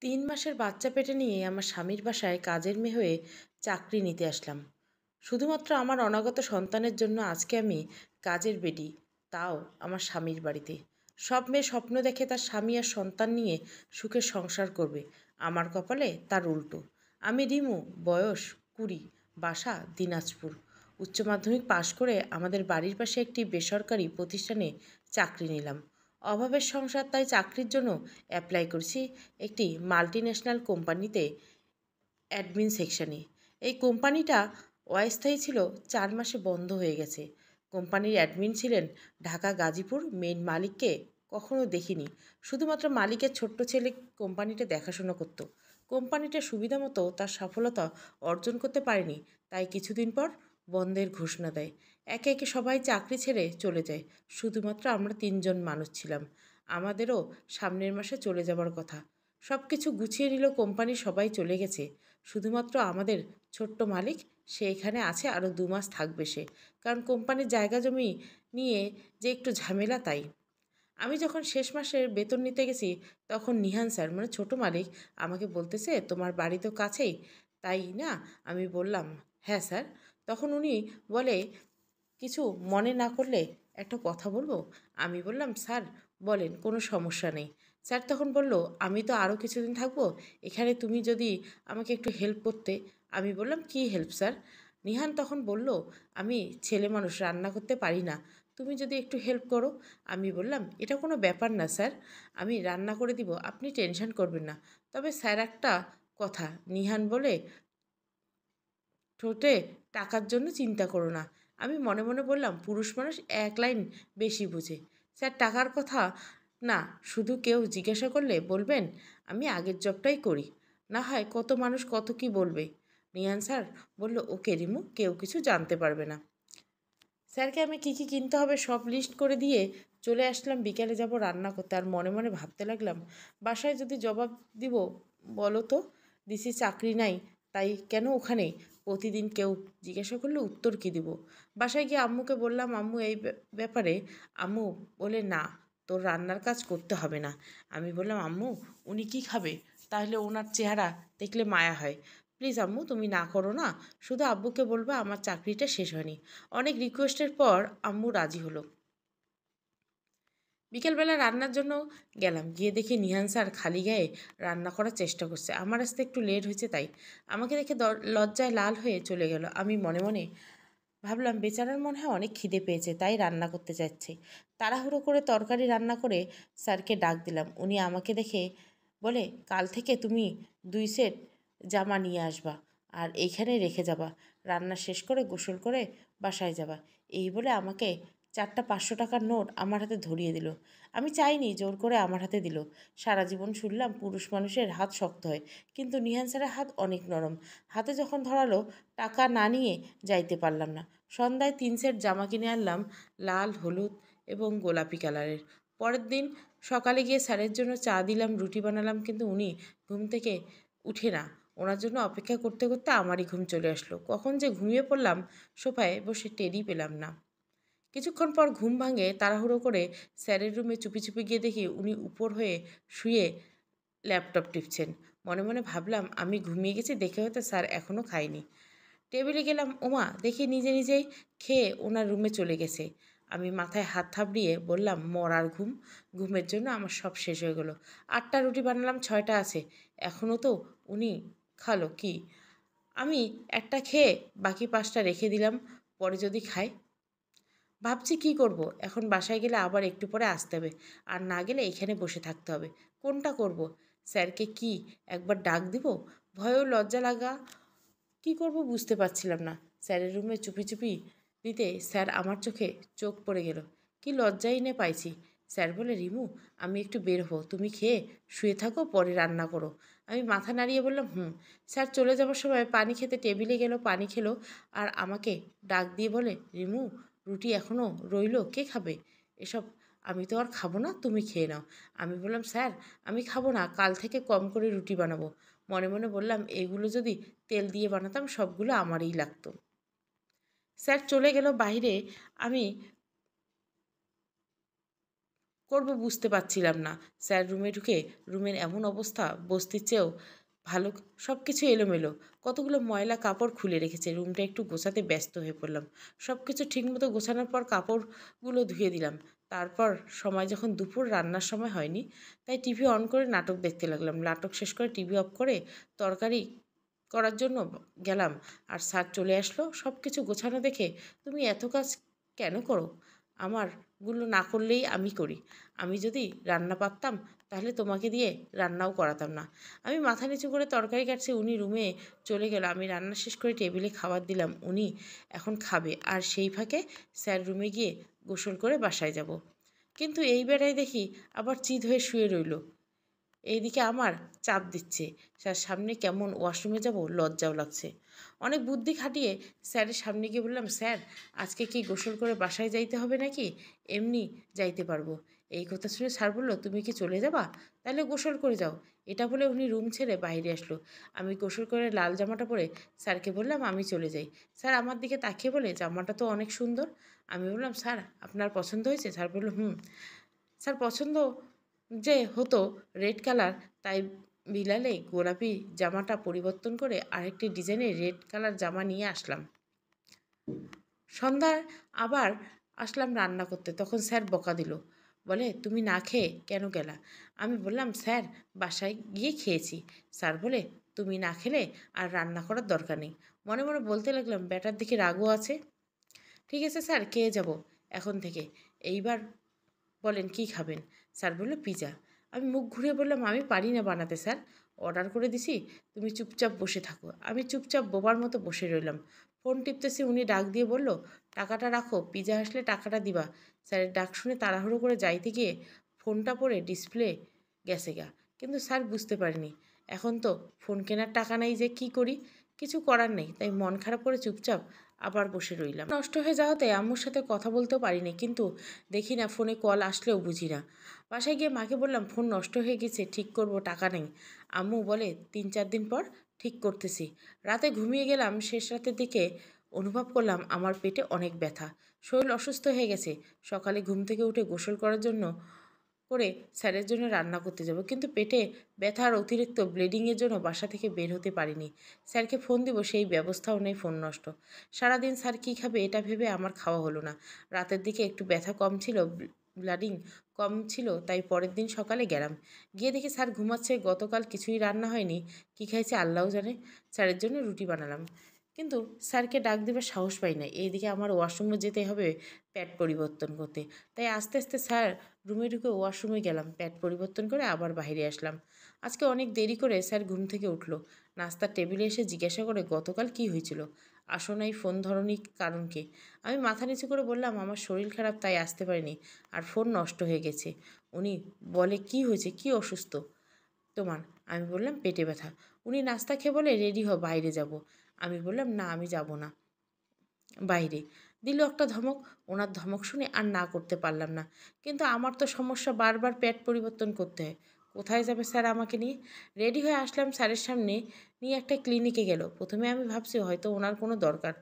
৩ মাসের বাচ্চা পেটে নিয়ে আমার স্বামীর বাসায় কাজের মেয়ে হয়ে চাকরি নিতে আসলাম। শুধুমাত্র আমার অনাগত সন্তানের জন্য আজকে আমি কাজের বেডি, তাও আমার স্বামীর বাড়িতে। সব মেয়ে স্বপ্ন দেখে তার স্বামী আর সন্তান নিয়ে সুখের সংসার করবে। আমার কপালে তার উল্টো। আমি রিমু, বয়স 20, বাসা দিনাজপুর। উচ্চ মাধ্যমিক পাশ করে আমাদের বাড়ির পাশে একটি বেসরকারি প্রতিষ্ঠানে চাকরি নিলাম। অভাবের সংসার, তাই চাকরির জন্য অ্যাপ্লাই করছি একটি মাল্টিন্যাশনাল কোম্পানিতে, অ্যাডমিন সেকশনে। এই কোম্পানিটা অস্থায়ী ছিল, 4 মাসে বন্ধ হয়ে গেছে। কোম্পানির অ্যাডমিন ছিলেন ঢাকা গাজীপুর। মেইন মালিককে কখনো দেখিনি, শুধুমাত্র মালিকের ছোট্ট ছেলে কোম্পানিটা দেখাশোনা করত। কোম্পানিটা সুবিধা মতো তার সফলতা অর্জন করতে পারেনি, তাই কিছুদিন পর বন্ধের ঘোষণা দেয়। একে একে সবাই চাকরি ছেড়ে চলে যায়, শুধুমাত্র আমরা 3জন মানুষ ছিলাম। আমাদেরও সামনের মাসে চলে যাবার কথা। সব কিছু গুছিয়ে নিল, কোম্পানির সবাই চলে গেছে, শুধুমাত্র আমাদের ছোট্ট মালিক, সে এখানে আছে, আরও 2 মাস থাকবে সে। কারণ কোম্পানির জায়গা জমি নিয়ে যে একটু ঝামেলা, তাই। আমি যখন শেষ মাসের বেতন নিতে গেছি, তখন নিহান স্যার, মানে ছোট মালিক, আমাকে বলতেছে, তোমার বাড়ি তো কাছেই, তাই না? আমি বললাম, হ্যাঁ স্যার। তখন উনি বলে, কিছু মনে না করলে একটা কথা বলবো? আমি বললাম, স্যার বলেন, কোনো সমস্যা নেই। স্যার তখন বলল, আমি তো আরও কিছুদিন থাকবো এখানে, তুমি যদি আমাকে একটু হেল্প করতে। আমি বললাম, কি হেল্প স্যার? নিহান তখন বলল, আমি ছেলে মানুষ, রান্না করতে পারি না, তুমি যদি একটু হেল্প করো। আমি বললাম, এটা কোনো ব্যাপার না স্যার, আমি রান্না করে দিব, আপনি টেনশন করবেন না। তবে স্যার একটা কথা, নিহান বলে, ঠোঁটে টাকার জন্য চিন্তা করো না। আমি মনে মনে বললাম, পুরুষ মানুষ 1 লাইন বেশি বুঝে। স্যার টাকার কথা না, শুধু কেউ জিজ্ঞাসা করলে বলবেন আমি আগের জবটাই করি, না হয় কত মানুষ কত কি বলবে। নিহান স্যার বলল, ওকে রিমু, কেউ কিছু জানতে পারবে না। স্যারকে আমি কী কী কিনতে হবে সব লিস্ট করে দিয়ে চলে আসলাম। বিকেলে যাব রান্না করতে, আর মনে মনে ভাবতে লাগলাম, বাসায় যদি জবাব দিব, বলো তো, দিছি চাকরি নাই, তাই কেন ওখানে প্রতিদিন কেউ জিজ্ঞাসা করলে উত্তর কী দিব? বাসায় গিয়ে আম্মুকে বললাম, আম্মু এই ব্যাপারে। আম্মু বলে, না, তোর রান্নার কাজ করতে হবে না। আমি বললাম, আম্মু উনি কি খাবে? তাহলে ওনার চেহারা দেখলে মায়া হয়। প্লিজ আম্মু, তুমি না করো না, শুধু আব্বুকে বলবে আমার চাকরিটা শেষ হয়নি। অনেক রিকোয়েস্টের পর আম্মু রাজি হলো। বিকেলবেলা রান্নার জন্য গেলাম, গিয়ে দেখি নিহান স্যার খালি গায়ে রান্না করার চেষ্টা করছে। আমার আসতে একটু লেট হয়েছে, তাই আমাকে দেখে লজ্জায় লাল হয়ে চলে গেল। আমি মনে মনে ভাবলাম, বেচারার মনে হয় অনেক খিদে পেয়েছে, তাই রান্না করতে চাচ্ছে। তাড়াহুড়ো করে তরকারি রান্না করে স্যারকে ডাক দিলাম। উনি আমাকে দেখে বলে, কাল থেকে তুমি 2 সেট জামা নিয়ে আসবা, আর এইখানে রেখে যাবা। রান্না শেষ করে গোসল করে বাসায় যাবা। এই বলে আমাকে 4টা 500 টাকার নোট আমার হাতে ধরিয়ে দিল। আমি চাইনি, জোর করে আমার হাতে দিল। সারা জীবন শুনলাম পুরুষ মানুষের হাত শক্ত হয়, কিন্তু নিহান স্যারের হাত অনেক নরম। হাতে যখন ধরালো, টাকা না নিয়ে যাইতে পারলাম না। সন্ধ্যায় 3 সেট জামা কিনে আনলাম, লাল, হলুদ এবং গোলাপি কালারের। পরের দিন সকালে গিয়ে স্যারের জন্য চা দিলাম, রুটি বানালাম, কিন্তু উনি ঘুম থেকে উঠে না। ওনার জন্য অপেক্ষা করতে করতে আমারই ঘুম চলে আসলো। কখন যে ঘুমিয়ে পড়লাম, সোফায় বসে টেরই পেলাম না। কিছুক্ষণ পর ঘুম ভাঙে, তাড়াহুড়ো করে স্যারের রুমে চুপি চুপি গিয়ে দেখি উনি উপর হয়ে শুয়ে ল্যাপটপ টিপছেন। মনে মনে ভাবলাম, আমি ঘুমিয়ে গেছি দেখে হয়তো স্যার এখনও খায়নি। টেবিলে গেলাম, ওমা, দেখি নিজে নিজেই খেয়ে ওনার রুমে চলে গেছে। আমি মাথায় হাত থাবড়িয়ে বললাম, মরার ঘুম, ঘুমের জন্য আমার সব শেষ হয়ে গেল। 8টা রুটি বানালাম, 6টা আছে, এখনও তো উনি খালো কি? আমি একটা খেয়ে বাকি 5টা রেখে দিলাম, পরে যদি খায়। ভাবছি কি করব। এখন বাসায় গেলে আবার একটু পরে আসতে হবে, আর না গেলে এখানে বসে থাকতে হবে। কোনটা করব? স্যারকে কি একবার ডাক দিব? ভয়ও লজ্জা লাগা, কি করব বুঝতে পারছিলাম না। স্যারের রুমে চুপি চুপি দিতে স্যার আমার চোখে চোখ পড়ে গেল। কি লজ্জাই নে পাইছি। স্যার বলে, রিমু, আমি একটু বের হবো, তুমি খেয়ে শুয়ে থাকো, পরে রান্না করো। আমি মাথা নাড়িয়ে বললাম, হুম। স্যার চলে যাবার সময় পানি খেতে টেবিলে গেল, পানি খেলো, আর আমাকে ডাক দিয়ে বলে, রিমু, রুটি এখনও রইলো, কে খাবে এসব? আমি তো আর খাবো না, তুমি খেয়ে নাও। আমি বললাম, স্যার আমি খাবো না, কাল থেকে কম করে রুটি বানাবো। মনে মনে বললাম, এগুলো যদি তেল দিয়ে বানাতাম সবগুলো আমারই লাগতো। স্যার চলে গেল বাইরে। আমি করব বুঝতে পারছিলাম না। স্যার রুমে ঢুকে রুমের এমন অবস্থা বস্তির চেয়েও ভালো, সব কিছু এলোমেলো, কতগুলো ময়লা কাপড় খুলে রেখেছে। রুমটা একটু গোছাতে ব্যস্ত হয়ে পড়লাম। সব কিছু ঠিকমতো গোছানোর পর কাপড়গুলো ধুয়ে দিলাম। তারপর সময় যখন দুপুর, রান্নার সময় হয়নি, তাই টিভি অন করে নাটক দেখতে লাগলাম। নাটক শেষ করে টিভি অফ করে তরকারি করার জন্য গেলাম, আর স্যার চলে আসলো। সব কিছু গোছানো দেখে, তুমি এত কাজ কেন করো? আমারগুলো না করলেই আমি করি। আমি যদি রান্না পারতাম তাহলে তোমাকে দিয়ে রান্নাও করাতাম না। আমি মাথা নিচু করে তরকারি কাটছি, উনি রুমে চলে গেল। আমি রান্না শেষ করে টেবিলে খাবার দিলাম, উনি এখন খাবে, আর সেই ফাঁকে স্যার রুমে গিয়ে গোসল করে বাসায় যাব। কিন্তু এই বেড়ায় দেখি আবার চিত হয়ে শুয়ে রইল। এইদিকে আমার চাপ দিচ্ছে, স্যার সামনে কেমন ওয়াশরুমে যাব, লজ্জাও লাগছে। অনেক বুদ্ধি খাটিয়ে স্যারের সামনে গিয়ে বললাম, স্যার আজকে কি গোসল করে বাসায় যাইতে হবে নাকি এমনি যাইতে পারবো? এই কথা শুনে স্যার বলল, তুমি কি চলে যাবা? তাহলে গোসল করে যাও। এটা বলে উনি রুম ছেড়ে বাইরে আসলো। আমি গোসল করে লাল জামাটা পরে স্যারকে বললাম আমি চলে যাই। স্যার আমার দিকে তাকিয়ে বলে, জামাটা তো অনেক সুন্দর। আমি বললাম, স্যার আপনার পছন্দ হয়েছে? স্যার বলল, হুম। স্যার পছন্দ যে হতো রেড কালার, তাই বিলালে গোলাপি জামাটা পরিবর্তন করে আরেকটি ডিজাইনের রেড কালার জামা নিয়ে আসলাম। সন্ধ্যায় আবার আসলাম রান্না করতে, তখন স্যার বকা দিল। বলে, তুমি না খেয়ে কেন গেলা? আমি বললাম, স্যার বাসায় গিয়ে খেয়েছি। স্যার বলে, তুমি না খেলে আর রান্না করার দরকার নেই। মনে মনে বলতে লাগলাম, ব্যাটার দিকে রাগও আছে। ঠিক আছে স্যার, খেয়ে যাব এখন থেকে। এইবার বলেন কী খাবেন? স্যার বলল, পিৎজা। আমি মুখ ঘুরিয়ে বললাম, আমি পারি না বানাতে স্যার, অর্ডার করে দিছি, তুমি চুপচাপ বসে থাকো। আমি চুপচাপ বোবার মতো বসে রইলাম। ফোন টিপতেছি, উনি ডাক দিয়ে বলল, টাকাটা রাখো, পিৎজা আসলে টাকাটা দিবা। স্যারের ডাক শুনে তাড়াহুড়ো করে যাইতে গিয়ে ফোনটা পড়ে ডিসপ্লে গেছে গা। কিন্তু স্যার বুঝতে পারিনি। এখন তো ফোন কেনার টাকা নাই, যে কি করি? কিছু করার নেই, তাই মন খারাপ করে চুপচাপ আবার বসে রইলাম। নষ্ট হয়ে যাওয়াতে আম্মুর সাথে কথা বলতেও পারিনি, কিন্তু দেখি না ফোনে কল আসলেও বুঝি না। বাসায় গিয়ে মাকে বললাম, ফোন নষ্ট হয়ে গেছে, ঠিক করব, টাকা নেই। আম্মু বলে, 3-4 দিন পর ঠিক করতেছি। রাতে ঘুমিয়ে গেলাম, শেষ রাতের দিকে অনুভব করলাম আমার পেটে অনেক ব্যথা, শরীর অসুস্থ হয়ে গেছে। সকালে ঘুম থেকে উঠে গোসল করার জন্য করে স্যারের জন্য রান্না করতে যাব, কিন্তু পেটে ব্যথার অতিরিক্ত ব্লিডিংয়ের জন্য বাসা থেকে বের হতে পারিনি। স্যারকে ফোন দিব সেই ব্যবস্থাও নেই, ফোন নষ্ট। সারাদিন স্যার কী খাবে এটা ভেবে আমার খাওয়া হলো না। রাতের দিকে একটু ব্যথা কম ছিল, ব্লিডিং কম ছিল, তাই পরের দিন সকালে গেলাম। গিয়ে দেখি স্যার ঘুমাচ্ছে, গতকাল কিছুই রান্না হয়নি, কী খাইছে আল্লাহ জানে। স্যারের জন্য রুটি বানালাম, কিন্তু স্যারকে ডাক দেবার সাহস পাই না। এইদিকে আমার ওয়াশরুমে যেতে হবে প্যাড পরিবর্তন করতে, তাই আস্তে আস্তে স্যার রুমে ঢুকে ওয়াশরুমে গেলাম, প্যাড পরিবর্তন করে আবার বাইরে আসলাম। আজকে অনেক দেরি করে স্যার ঘুম থেকে উঠলো। নাস্তার টেবিলে এসে জিজ্ঞাসা করে, গতকাল কি হয়েছিল, আসো নাই, ফোন ধরনি, কারণ কি? আমি মাথা নিচু করে বললাম, আমার শরীর খারাপ, তাই আসতে পারিনি, আর ফোন নষ্ট হয়ে গেছে। উনি বলে, কি হয়েছে, কি অসুস্থ তোমার? আমি বললাম, পেটে ব্যথা। উনি নাস্তা খেয়ে বলে, রেডি হ, বাইরে যাব। আমি বললাম, না আমি যাব না বাইরে। দিল একটা ধমক। ওনার ধমক শুনে আর না করতে পারলাম না। কিন্তু আমার তো সমস্যা, বারবার প্যাড পরিবর্তন করতে হয়। কোথায় যাবে স্যার আমাকে নিয়ে? রেডি হয়ে আসলাম স্যারের সামনে, নিয়ে একটা ক্লিনিকে গেল। প্রথমে আমি ভাবছি হয়তো ওনার কোনো দরকার,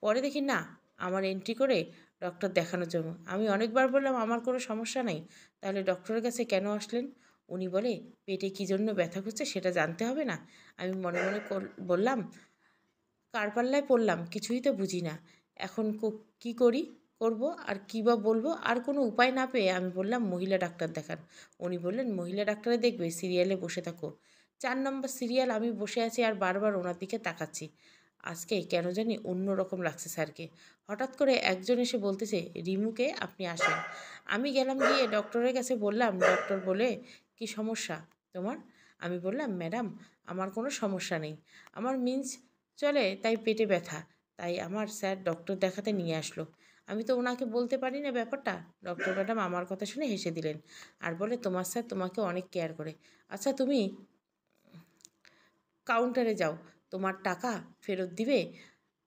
পরে দেখি না, আমার এন্ট্রি করে ডক্টর দেখানোর জন্য। আমি অনেকবার বললাম আমার কোনো সমস্যা নেই, তাহলে ডক্টরের কাছে কেন আসলেন? উনি বলে, পেটে কী জন্য ব্যথা করছে সেটা জানতে হবে না? আমি মনে মনে বললাম, কার পাল্লায় পড়লাম, কিছুই তো বুঝি না। এখন কী করি, করব আর কী বা বলবো, আর কোনো উপায় না পেয়ে আমি বললাম, মহিলা ডাক্তার দেখান। উনি বললেন, মহিলা ডাক্তারে দেখবে, সিরিয়ালে বসে থাকো। 4 নম্বর সিরিয়াল। আমি বসে আছি আর বারবার ওনার দিকে তাকাচ্ছি। আজকে কেন জানি অন্য রকম লাগছে স্যারকে। হঠাৎ করে একজন এসে বলতেছে, রিমুকে আপনি আসেন। আমি গেলাম, গিয়ে ডক্টরের কাছে বললাম। ডক্টর বলে, কি সমস্যা তোমার? আমি বললাম, ম্যাডাম আমার কোনো সমস্যা নেই, আমার মিন্স চলে, তাই পেটে ব্যথা, তাই আমার স্যার ডক্টর দেখাতে নিয়ে আসলো। আমি তো ওনাকে বলতে পারি না ব্যাপারটা। ডক্টর ম্যাডাম আমার কথা শুনে হেসে দিলেন, আর বলে, তোমার স্যার তোমাকে অনেক কেয়ার করে। আচ্ছা তুমি কাউন্টারে যাও, তোমার টাকা ফেরত দিবে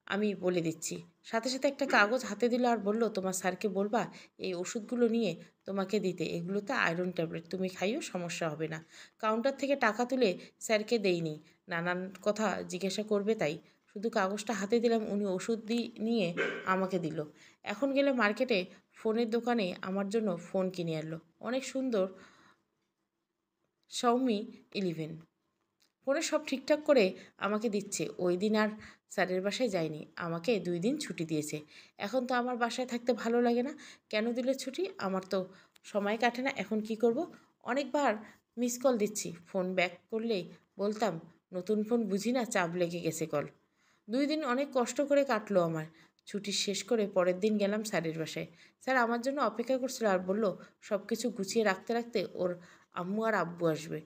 আমি বলে দিচ্ছি। সাথে সাথে একটা কাগজ হাতে দিল আর বলল, তোমার স্যারকে বলবা এই ওষুধগুলো নিয়ে তোমাকে দিতে, এগুলোতে আয়রন ট্যাবলেট, তুমি খাইও, সমস্যা হবে না। কাউন্টার থেকে টাকা তুলে স্যারকে দেইনি, নানান কথা জিজ্ঞাসা করবে তাই। শুধু কাগজটা হাতে দিলাম, উনি ওষুধ নিয়ে আমাকে দিল। এখন গেলে মার্কেটে ফোনের দোকানে আমার জন্য ফোন কিনে আনলো, অনেক সুন্দর Xiaomi 11। ফোনে সব ঠিকঠাক করে আমাকে দিচ্ছে। ওই দিন আর স্যারের বাসায় যাইনি, আমাকে 2 দিন ছুটি দিয়েছে। এখন তো আমার বাসায় থাকতে ভালো লাগে না। কেন দিলে ছুটি? আমার তো সময় কাটে না, এখন কি করব? অনেকবার মিস কল দিচ্ছি, ফোন ব্যাক করলেই বলতাম নতুন ফোন বুঝি না, চাপ লেগে গেছে কল। 2 দিন অনেক কষ্ট করে কাটলো আমার। ছুটি শেষ করে পরের দিন গেলাম স্যারের বাসায়। স্যার আমার জন্য অপেক্ষা করছিল আর বলল সব কিছু গুছিয়ে রাখতে রাখতে ওর আম্মু আর আব্বু আসবে।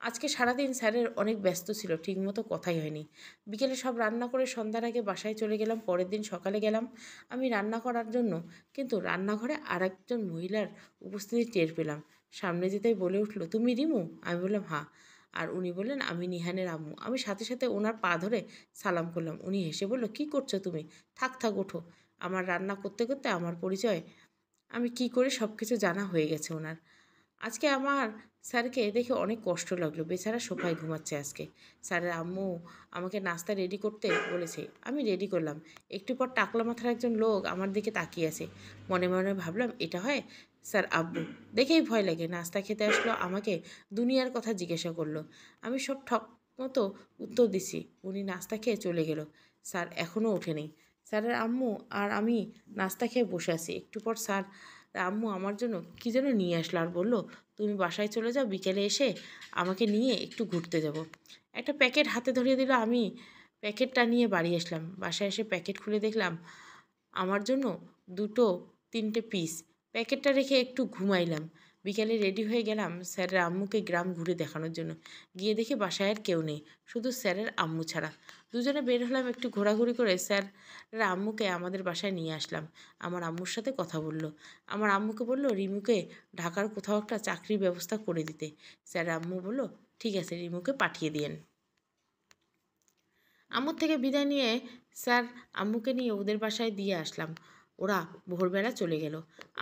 আজকে সারাদিন স্যারের অনেক ব্যস্ত ছিল, ঠিকমতো কথাই হয়নি। বিকেলে সব রান্না করে সন্ধ্যার আগে বাসায় চলে গেলাম। পরের দিন সকালে গেলাম আমি রান্না করার জন্য, কিন্তু রান্নাঘরে আর একজন মহিলার উপস্থিতি টের পেলাম। সামনে যেতেই বলে উঠল, তুমি রিমু? আমি বললাম হ্যাঁ। আর উনি বললেন, আমি নিহানের আম্মু। আমি সাথে সাথে ওনার পা ধরে সালাম করলাম। উনি হেসে বলল, কি করছো তুমি? থাক থাক, ওঠো। আমার রান্না করতে করতে আমার পরিচয় আমি কি করে সব কিছু জানা হয়ে গেছে ওনার। আজকে আমার স্যারকে দেখে অনেক কষ্ট লাগলো, বেচারা সোফায় ঘুমাচ্ছে আজকে। স্যারের আম্মু আমাকে নাস্তা রেডি করতে বলেছে, আমি রেডি করলাম। একটু পর টাকলা মাথার একজন লোক আমার দিকে তাকিয়ে আছে। মনে মনে ভাবলাম, এটা হয় স্যার আব্বু। দেখেই ভয় লাগে। নাস্তা খেতে আসলো, আমাকে দুনিয়ার কথা জিজ্ঞাসা করলো। আমি সব ঠক মতো উত্তর দিছি। উনি নাস্তা খেয়ে চলে গেল। স্যার এখনও ওঠেনি। স্যারের আম্মু আর আমি নাস্তা খেয়ে বসে আছি। একটু পর স্যার আম্মু আমার জন্য কী যেন নিয়ে আসলো আর বলল, তুমি বাসায় চলে যাও, বিকেলে এসে আমাকে নিয়ে একটু ঘুরতে যাব। একটা প্যাকেট হাতে ধরিয়ে দিল। আমি প্যাকেটটা নিয়ে বাড়ি আসলাম। বাসায় এসে প্যাকেট খুলে দেখলাম আমার জন্য 2-3টে পিস। প্যাকেটটা রেখে একটু ঘুমাইলাম। বিকেলে রেডি হয়ে গেলাম স্যারের আম্মুকে গ্রাম ঘুরে দেখানোর জন্য। গিয়ে দেখি বাসায় আর কেউ নেই, শুধু স্যারের আম্মু ছাড়া। দুজনে বের হলাম, একটু ঘোরাঘুরি করে স্যারের আম্মুকে আমাদের বাসায় নিয়ে আসলাম। আমার আম্মুর সাথে কথা বলল। আমার আম্মুকে বলল রিমুকে ঢাকার কোথাও একটা চাকরির ব্যবস্থা করে দিতে। স্যারের আম্মু বলল, ঠিক আছে, রিমুকে পাঠিয়ে দিয়েন। আম্মুর থেকে বিদায় নিয়ে স্যার আম্মুকে নিয়ে ওদের বাসায় দিয়ে আসলাম। ওরা ভোরবেলা চলে গেল।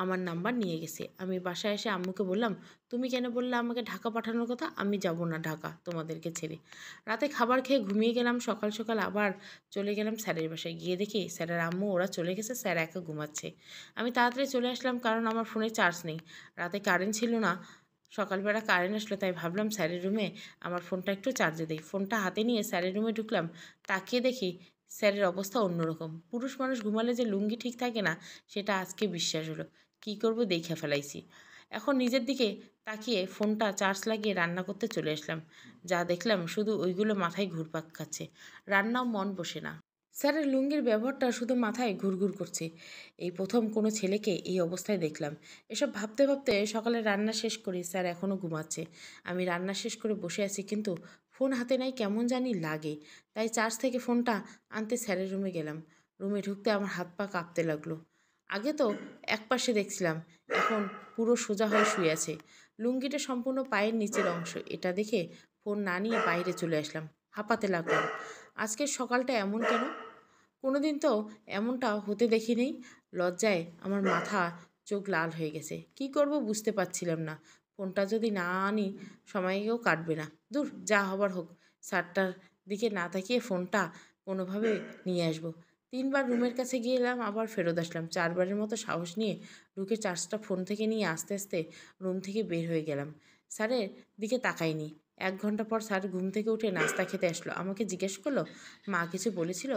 আমার নাম্বার নিয়ে গেছে। আমি বাসায় এসে আম্মুকে বললাম, তুমি কেন বললে আমাকে ঢাকা পাঠানোর কথা? আমি যাব না ঢাকা তোমাদেরকে ছেড়ে। রাতে খাবার খেয়ে ঘুমিয়ে গেলাম। সকাল সকাল আবার চলে গেলাম স্যারের বাসায়। গিয়ে দেখি স্যারের আম্মু ওরা চলে গেছে, স্যার একা ঘুমাচ্ছে। আমি তাড়াতাড়ি চলে আসলাম, কারণ আমার ফোনে চার্জ নেই। রাতে কারেন্ট ছিল না, সকালবেলা কারেন্ট আসলো, তাই ভাবলাম স্যারের রুমে আমার ফোনটা একটু চার্জে দিই। ফোনটা হাতে নিয়ে স্যারের রুমে ঢুকলাম। তাকিয়ে দেখি স্যারের অবস্থা অন্যরকম। পুরুষ মানুষ ঘুমালে যে লুঙ্গি ঠিক থাকে না, সেটা আজকে বিশ্বাস হলো। কী করব, দেখে ফেলাইছি। এখন নিজের দিকে তাকিয়ে ফোনটা চার্জ লাগিয়ে রান্না করতে চলে আসলাম। যা দেখলাম, শুধু ওইগুলো মাথায় ঘুরপাক খাচ্ছে, রান্নাও মন বসে না। স্যারের লুঙ্গির ব্যবহারটা শুধু মাথায় ঘুরঘুর করছে। এই প্রথম কোনো ছেলেকে এই অবস্থায় দেখলাম। এসব ভাবতে ভাবতে সকালে রান্না শেষ করি। স্যার এখনও ঘুমাচ্ছে। আমি রান্না শেষ করে বসে আছি, কিন্তু ফোন হাতে নাই, কেমন জানি লাগে। তাই চার্জ থেকে ফোনটা আনতে স্যারের রুমে গেলাম। রুমে ঢুকতে আমার হাত পা কাঁপতে লাগলো। আগে তো একপাশে দেখছিলাম, এখন পুরো সোজা হয়ে শুয়ে আছে। লুঙ্গিটা সম্পূর্ণ পায়ের নিচের অংশ। এটা দেখে ফোন না নিয়ে বাইরে চলে আসলাম। হাঁপাতে লাগলাম। আজকের সকালটা এমন কেন? কোনোদিন তো এমনটা হতে দেখিনি। লজ্জায় আমার মাথা চোখ লাল হয়ে গেছে। কি করব বুঝতে পারছিলাম না। ফোনটা যদি না আনি সময়ও কাটবে না। দূর, যা হবার হোক। স্যারটার দিকে না তাকিয়ে ফোনটা কোনোভাবে নিয়ে আসবো। 3বার রুমের কাছে গিয়েলাম, আবার ফেরত আসলাম। 4বারের মতো সাহস নিয়ে ঢুকে চার্জটা ফোন থেকে নিয়ে আস্তে আস্তে রুম থেকে বের হয়ে গেলাম। স্যারের দিকে তাকাইনি। 1 ঘন্টা পর স্যার ঘুম থেকে উঠে নাস্তা খেতে আসলো। আমাকে জিজ্ঞেস করলো, মা কিছু বলেছিল?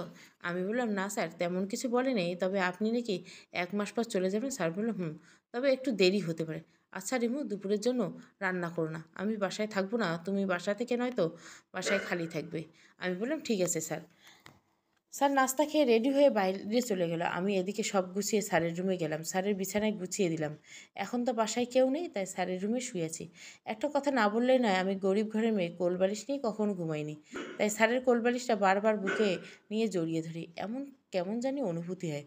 আমি বললাম, না স্যার, তেমন কিছু বলেনি, তবে আপনি নাকি 1 মাস পর চলে যাবেন। স্যার বলল, হুম, তবে একটু দেরি হতে পারে। আচ্ছা রিমু, দুপুরের জন্য রান্না করো না। আমি বাসায় থাকবো না, তুমি বাসা থেকে নয়তো বাসায় খালি থাকবে। আমি বললাম, ঠিক আছে স্যার। স্যার নাস্তা খেয়ে রেডি হয়ে বাইরে চলে গেল। আমি এদিকে সব গুছিয়ে স্যারের রুমে গেলাম। স্যারের বিছানায় গুছিয়ে দিলাম। এখন তো বাসায় কেউ নেই, তাই স্যারের রুমে শুয়েছি। একটা কথা না বললেই নয়, আমি গরিব ঘরের মেয়ে, কোলবালিশ নিয়ে কখনো ঘুমাইনি। তাই স্যারের কোলবালিশটা বারবার বুকে নিয়ে জড়িয়ে ধরি। এমন কেমন জানি অনুভূতি হয়।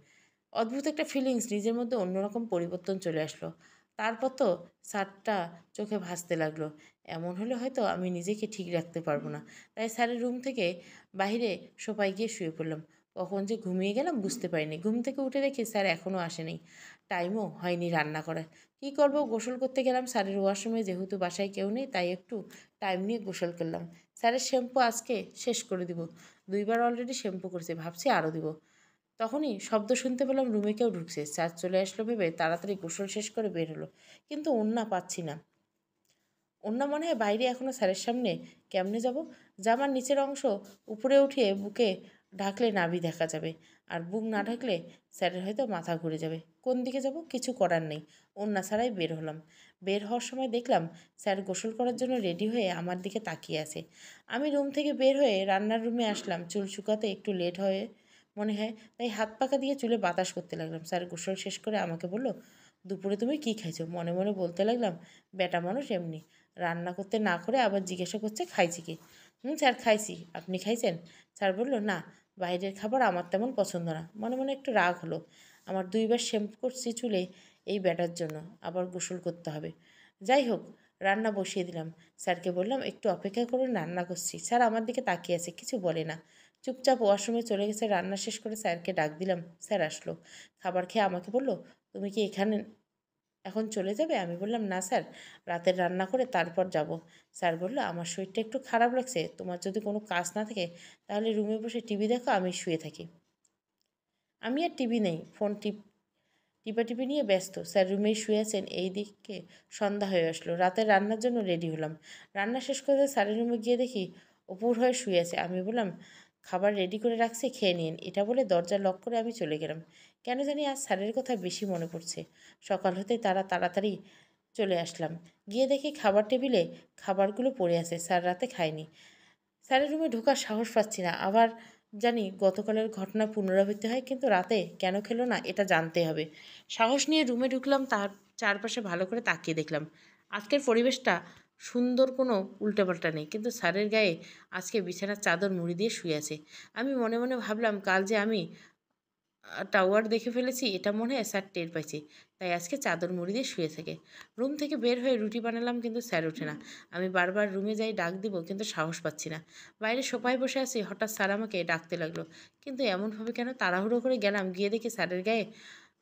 অদ্ভুত একটা ফিলিংস, নিজের মধ্যে অন্যরকম পরিবর্তন চলে আসলো। তারপর তো স্যারটা চোখে ভাসতে লাগলো। এমন হলে হয়তো আমি নিজেকে ঠিক রাখতে পারবো না। তাই স্যারের রুম থেকে বাইরে সোফায় গিয়ে শুয়ে পড়লাম। কখন যে ঘুমিয়ে গেলাম বুঝতে পারিনি। ঘুম থেকে উঠে দেখি স্যার এখনও আসেনি। টাইমও হয়নি রান্না করার। কী করব, গোসল করতে গেলাম স্যারের ওয়াশরুমে। যেহেতু বাসায় কেউ নেই, তাই একটু টাইম নিয়ে গোসল করলাম। স্যারের শ্যাম্পু আজকে শেষ করে দিব। 2বার অলরেডি শ্যাম্পু করেছে, ভাবছি আরও দিব। তখনই শব্দ শুনতে পেলাম রুমে কেউ ঢুকছে। স্যার চলে আসলো ভেবে তাড়াতাড়ি গোসল শেষ করে বের হলো, কিন্তু ওড়না পাচ্ছি না। ওড়না মনে হয় বাইরে, এখনও স্যারের সামনে কেমনে যাব? জামার নিচের অংশ উপরে উঠিয়ে বুকে ঢাকলে নাভি দেখা যাবে, আর বুক না ঢাকলে স্যারের হয়তো মাথা ঘুরে যাবে। কোন দিকে যাব কিছু করার নেই, ওড়না ছাড়াই বের হলাম। বের হওয়ার সময় দেখলাম স্যার গোসল করার জন্য রেডি হয়ে আমার দিকে তাকিয়ে আছে। আমি রুম থেকে বের হয়ে রান্নার রুমে আসলাম। চুল শুকাতে একটু লেট হয়ে মনে হয়, তাই হাত পাকা দিয়ে চুলে বাতাস করতে লাগলাম। স্যার গোসল শেষ করে আমাকে বলল, দুপুরে তুমি কি খাইছো? মনে মনে বলতে লাগলাম, বেটা মানুষ এমনি, রান্না করতে না করে আবার জিজ্ঞাসা করছে খাইছি কি। স্যার খাইছি, আপনি খাইছেন? স্যার বলল, না, বাইরের খাবার আমার তেমন পছন্দ না। মনে মনে একটু রাগ হলো। আমার 2বার শ্যাম্পু করছি চুলে এই ব্যাটার জন্য, আবার গোসল করতে হবে। যাই হোক, রান্না বসিয়ে দিলাম। স্যারকে বললাম, একটু অপেক্ষা করুন, রান্না করছি। স্যার আমার দিকে তাকিয়ে আছে, কিছু বলে না, চুপচাপ ওয়াশরুমে চলে গেছে। রান্না শেষ করে স্যারকে ডাক দিলাম। স্যার আসলো। খাবার খেয়ে আমাকে বলল, তুমি কি এখানে এখন চলে যাবে? আমি বললাম, না স্যার, রাতের রান্না করে তারপর যাব। স্যার বলল, আমার শরীরটা একটু খারাপ লাগছে, তোমার যদি কোনো কাজ না থাকে তাহলে রুমে বসে টিভি দেখো, আমি শুয়ে থাকি। আমি আর টিভি নেই, ফোন টিপাটিপি নিয়ে ব্যস্ত। স্যার রুমেই শুয়ে আছেন। এই দিকে সন্ধ্যা হয়ে আসলো। রাতের রান্নার জন্য রেডি হলাম। রান্না শেষ করে স্যারের রুমে গিয়ে দেখি অপুর হয়ে শুয়ে আছে। আমি বললাম, খাবার রেডি করে রাখছি, খেয়ে নিন। এটা বলে দরজা লক করে আমি চলে গেলাম। কেন জানি আজ স্যারের কথা বেশি মনে পড়ছে। সকাল হতেই তাড়াতাড়ি চলে আসলাম। গিয়ে দেখি খাবার টেবিলে খাবারগুলো পড়ে আছে। স্যার রাতে খায়নি। স্যারের রুমে ঢোকার সাহস পাচ্ছি না। আবার জানি গতকালের ঘটনা পুনরাবৃত্তি হয়, কিন্তু রাতে কেন খেলো না এটা জানতে হবে। সাহস নিয়ে রুমে ঢুকলাম। তার চারপাশে ভালো করে তাকিয়ে দেখলাম। আজকের পরিবেশটা সুন্দর, কোনো উল্টোপাল্টা নেই, কিন্তু স্যারের গায়ে আজকে বিছানার চাদর মুড়ি দিয়ে শুয়ে আছে। আমি মনে মনে ভাবলাম, কাল যে আমি টাওয়ার দেখে ফেলেছি, এটা মনে হয় স্যার টের পাইছে, তাই আজকে চাদর মুড়ি দিয়ে শুয়ে থাকে। রুম থেকে বের হয়ে রুটি বানালাম, কিন্তু স্যার ওঠে না। আমি বারবার রুমে যাই, ডাক দিব, কিন্তু সাহস পাচ্ছি না। বাইরে সোফায় বসে আছি, হঠাৎ স্যার আমাকে ডাকতে লাগলো, কিন্তু এমনভাবে কেন? তাড়াহুড়ো করে গেলাম, গিয়ে দেখি স্যারের গায়ে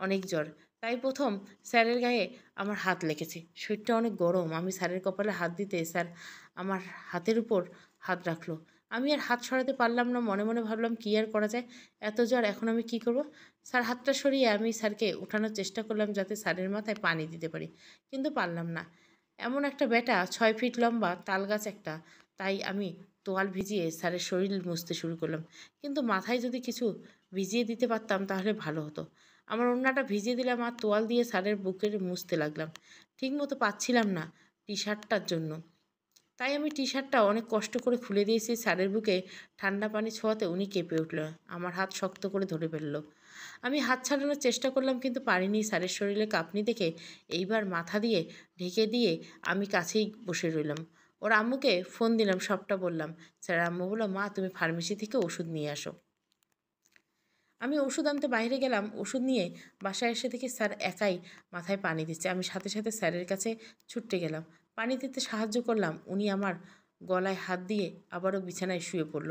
অনেক জ্বর। তাই প্রথম স্যারের গায়ে আমার হাত লেগেছে। শরীরটা অনেক গরম। আমি স্যারের কপালে হাত দিতে স্যার আমার হাতের উপর হাত রাখলো। আমি আর হাত সরাতে পারলাম না। মনে মনে ভাবলাম, কী আর করা যায়, এত জ্বর, এখন আমি কি করব? স্যার হাতটা সরিয়ে আমি স্যারকে উঠানোর চেষ্টা করলাম, যাতে স্যারের মাথায় পানি দিতে পারি, কিন্তু পারলাম না। এমন একটা ব্যাটা, 6 ফিট লম্বা, তালগাছ একটা। তাই আমি তোয়াল ভিজিয়ে স্যারের শরীর মুছতে শুরু করলাম, কিন্তু মাথায় যদি কিছু ভিজিয়ে দিতে পারতাম তাহলে ভালো হতো। আমার ওড়নাটা ভিজিয়ে দিলাম আর তোয়াল দিয়ে স্যারের বুকের মুছতে লাগলাম। ঠিকমতো পাচ্ছিলাম না টি শার্টটার জন্য, তাই আমি টি শার্টটা অনেক কষ্ট করে খুলে দিয়েছি। স্যারের বুকে ঠান্ডা পানি ছোঁয়াতে উনি কেঁপে উঠল, আমার হাত শক্ত করে ধরে ফেলল। আমি হাত ছাড়ানোর চেষ্টা করলাম, কিন্তু পারিনি। স্যারের শরীরে কাঁপুনি দেখে এইবার মাথা দিয়ে ঢেকে দিয়ে আমি কাছেই বসে রইলাম। ওর আম্মুকে ফোন দিলাম, সবটা বললাম। স্যার আম্মু বলল, মা তুমি ফার্মেসি থেকে ওষুধ নিয়ে আসো। আমি ওষুধ আনতে বাইরে গেলাম। ওষুধ নিয়ে বাসায় এসে দেখি স্যার একাই মাথায় পানি দিচ্ছে। আমি সাথে সাথে স্যারের কাছে ছুটে গেলাম, পানি দিতে সাহায্য করলাম। উনি আমার গলায় হাত দিয়ে আবারও বিছানায় শুয়ে পড়ল।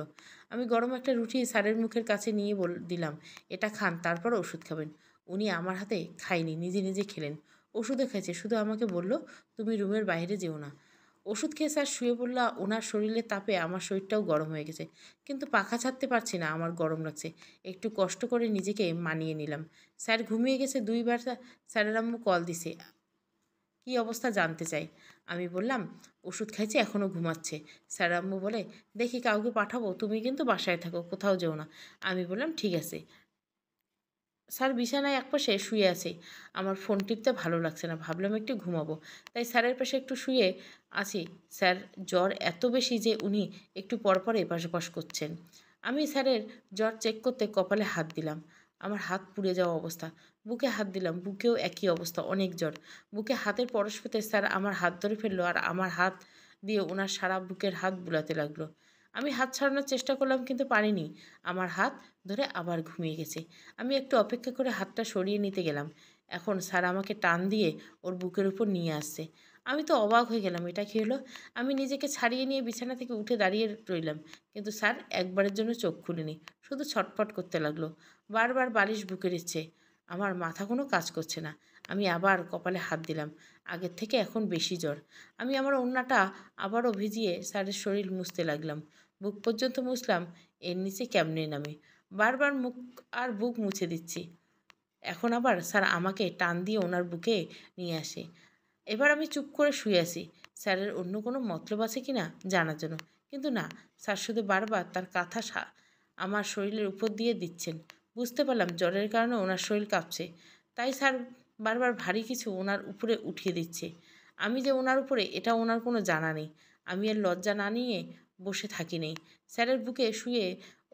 আমি গরম একটা রুটি স্যারের মুখের কাছে নিয়ে দিলাম, এটা খান, তারপর ওষুধ খাবেন। উনি আমার হাতে খাইনি, নিজে নিজে খেলেন। ওষুধে খেয়েছে, শুধু আমাকে বলল, তুমি রুমের বাইরে যেও না। ওষুধ খেয়ে স্যার শুয়ে পড়লা। ওনার শরীরের তাপে আমার শরীরটাও গরম হয়ে গেছে, কিন্তু পাখা ছাড়তে পারছি না, আমার গরম লাগছে। একটু কষ্ট করে নিজেকে মানিয়ে নিলাম। স্যার ঘুমিয়ে গেছে। 2বার স্যারের আম্মু কল দিছে, কী অবস্থা জানতে চাই। আমি বললাম, ওষুধ খাইছে, এখনও ঘুমাচ্ছে। স্যার আম্মু বলে, দেখি কাউকে পাঠাবো, তুমি কিন্তু বাসায় থাকো, কোথাও যেও না। আমি বললাম, ঠিক আছে। স্যার বিছানায় একপাশে শুয়ে আছে। আমার ফোন টিপতে ভালো লাগছে না, ভাবলাম একটু ঘুমাবো, তাই স্যারের পাশে একটু শুয়ে আছি। স্যার জ্বর এত বেশি যে উনি একটু পরপর এপাশ ওপাশ করছেন। আমি স্যারের জ্বর চেক করতে কপালে হাত দিলাম, আমার হাত পুড়ে যাওয়া অবস্থা। বুকে হাত দিলাম, বুকেও একই অবস্থা, অনেক জ্বর। বুকে হাতের পরশ পেতে স্যার আমার হাত ধরে ফেললো, আর আমার হাত দিয়ে ওনার সারা বুকের হাত বুলাতে লাগলো। আমি হাত ছাড়ানোর চেষ্টা করলাম, কিন্তু পারিনি। আমার হাত ধরে আবার ঘুমিয়ে গেছে। আমি একটু অপেক্ষা করে হাতটা সরিয়ে নিতে গেলাম। এখন স্যার আমাকে টান দিয়ে ওর বুকের উপর নিয়ে আসছে। আমি তো অবাক হয়ে গেলাম, এটা কী হলো? আমি নিজেকে ছাড়িয়ে নিয়ে বিছানা থেকে উঠে দাঁড়িয়ে রইলাম, কিন্তু স্যার একবারের জন্য চোখ খুলেনি, শুধু ছটফট করতে লাগলো। বারবার বালিশ বুকে দিচ্ছে। আমার মাথা কোনো কাজ করছে না। আমি আবার কপালে হাত দিলাম। আগের থেকে এখন বেশি জ্বর। আমি আমার ওড়নাটা আবারও ভিজিয়ে স্যারের শরীর মুছতে লাগলাম। বুক পর্যন্ত মুছলাম, এর নিচে কেমনে নামি। বারবার মুখ আর বুক মুছে দিচ্ছি। এখন আবার স্যার আমাকে টান দিয়ে ওনার বুকে নিয়ে আসে। এবার আমি চুপ করে শুয়ে আছি, স্যারের অন্য কোনো মতলব আছে কি না জানার জন্য। কিন্তু না, স্যার শুধু বারবার তার কাঁথা আমার শরীরের উপর দিয়ে দিচ্ছেন। বুঝতে পারলাম জ্বরের কারণে ওনার শরীর কাঁপছে, তাই স্যার বারবার ভারী কিছু ওনার উপরে উঠিয়ে দিচ্ছে। আমি যে ওনার উপরে, এটা ওনার কোনো জানা নেই। আমি আর লজ্জা না নিয়ে বসে থাকি নেই, স্যারের বুকে শুয়ে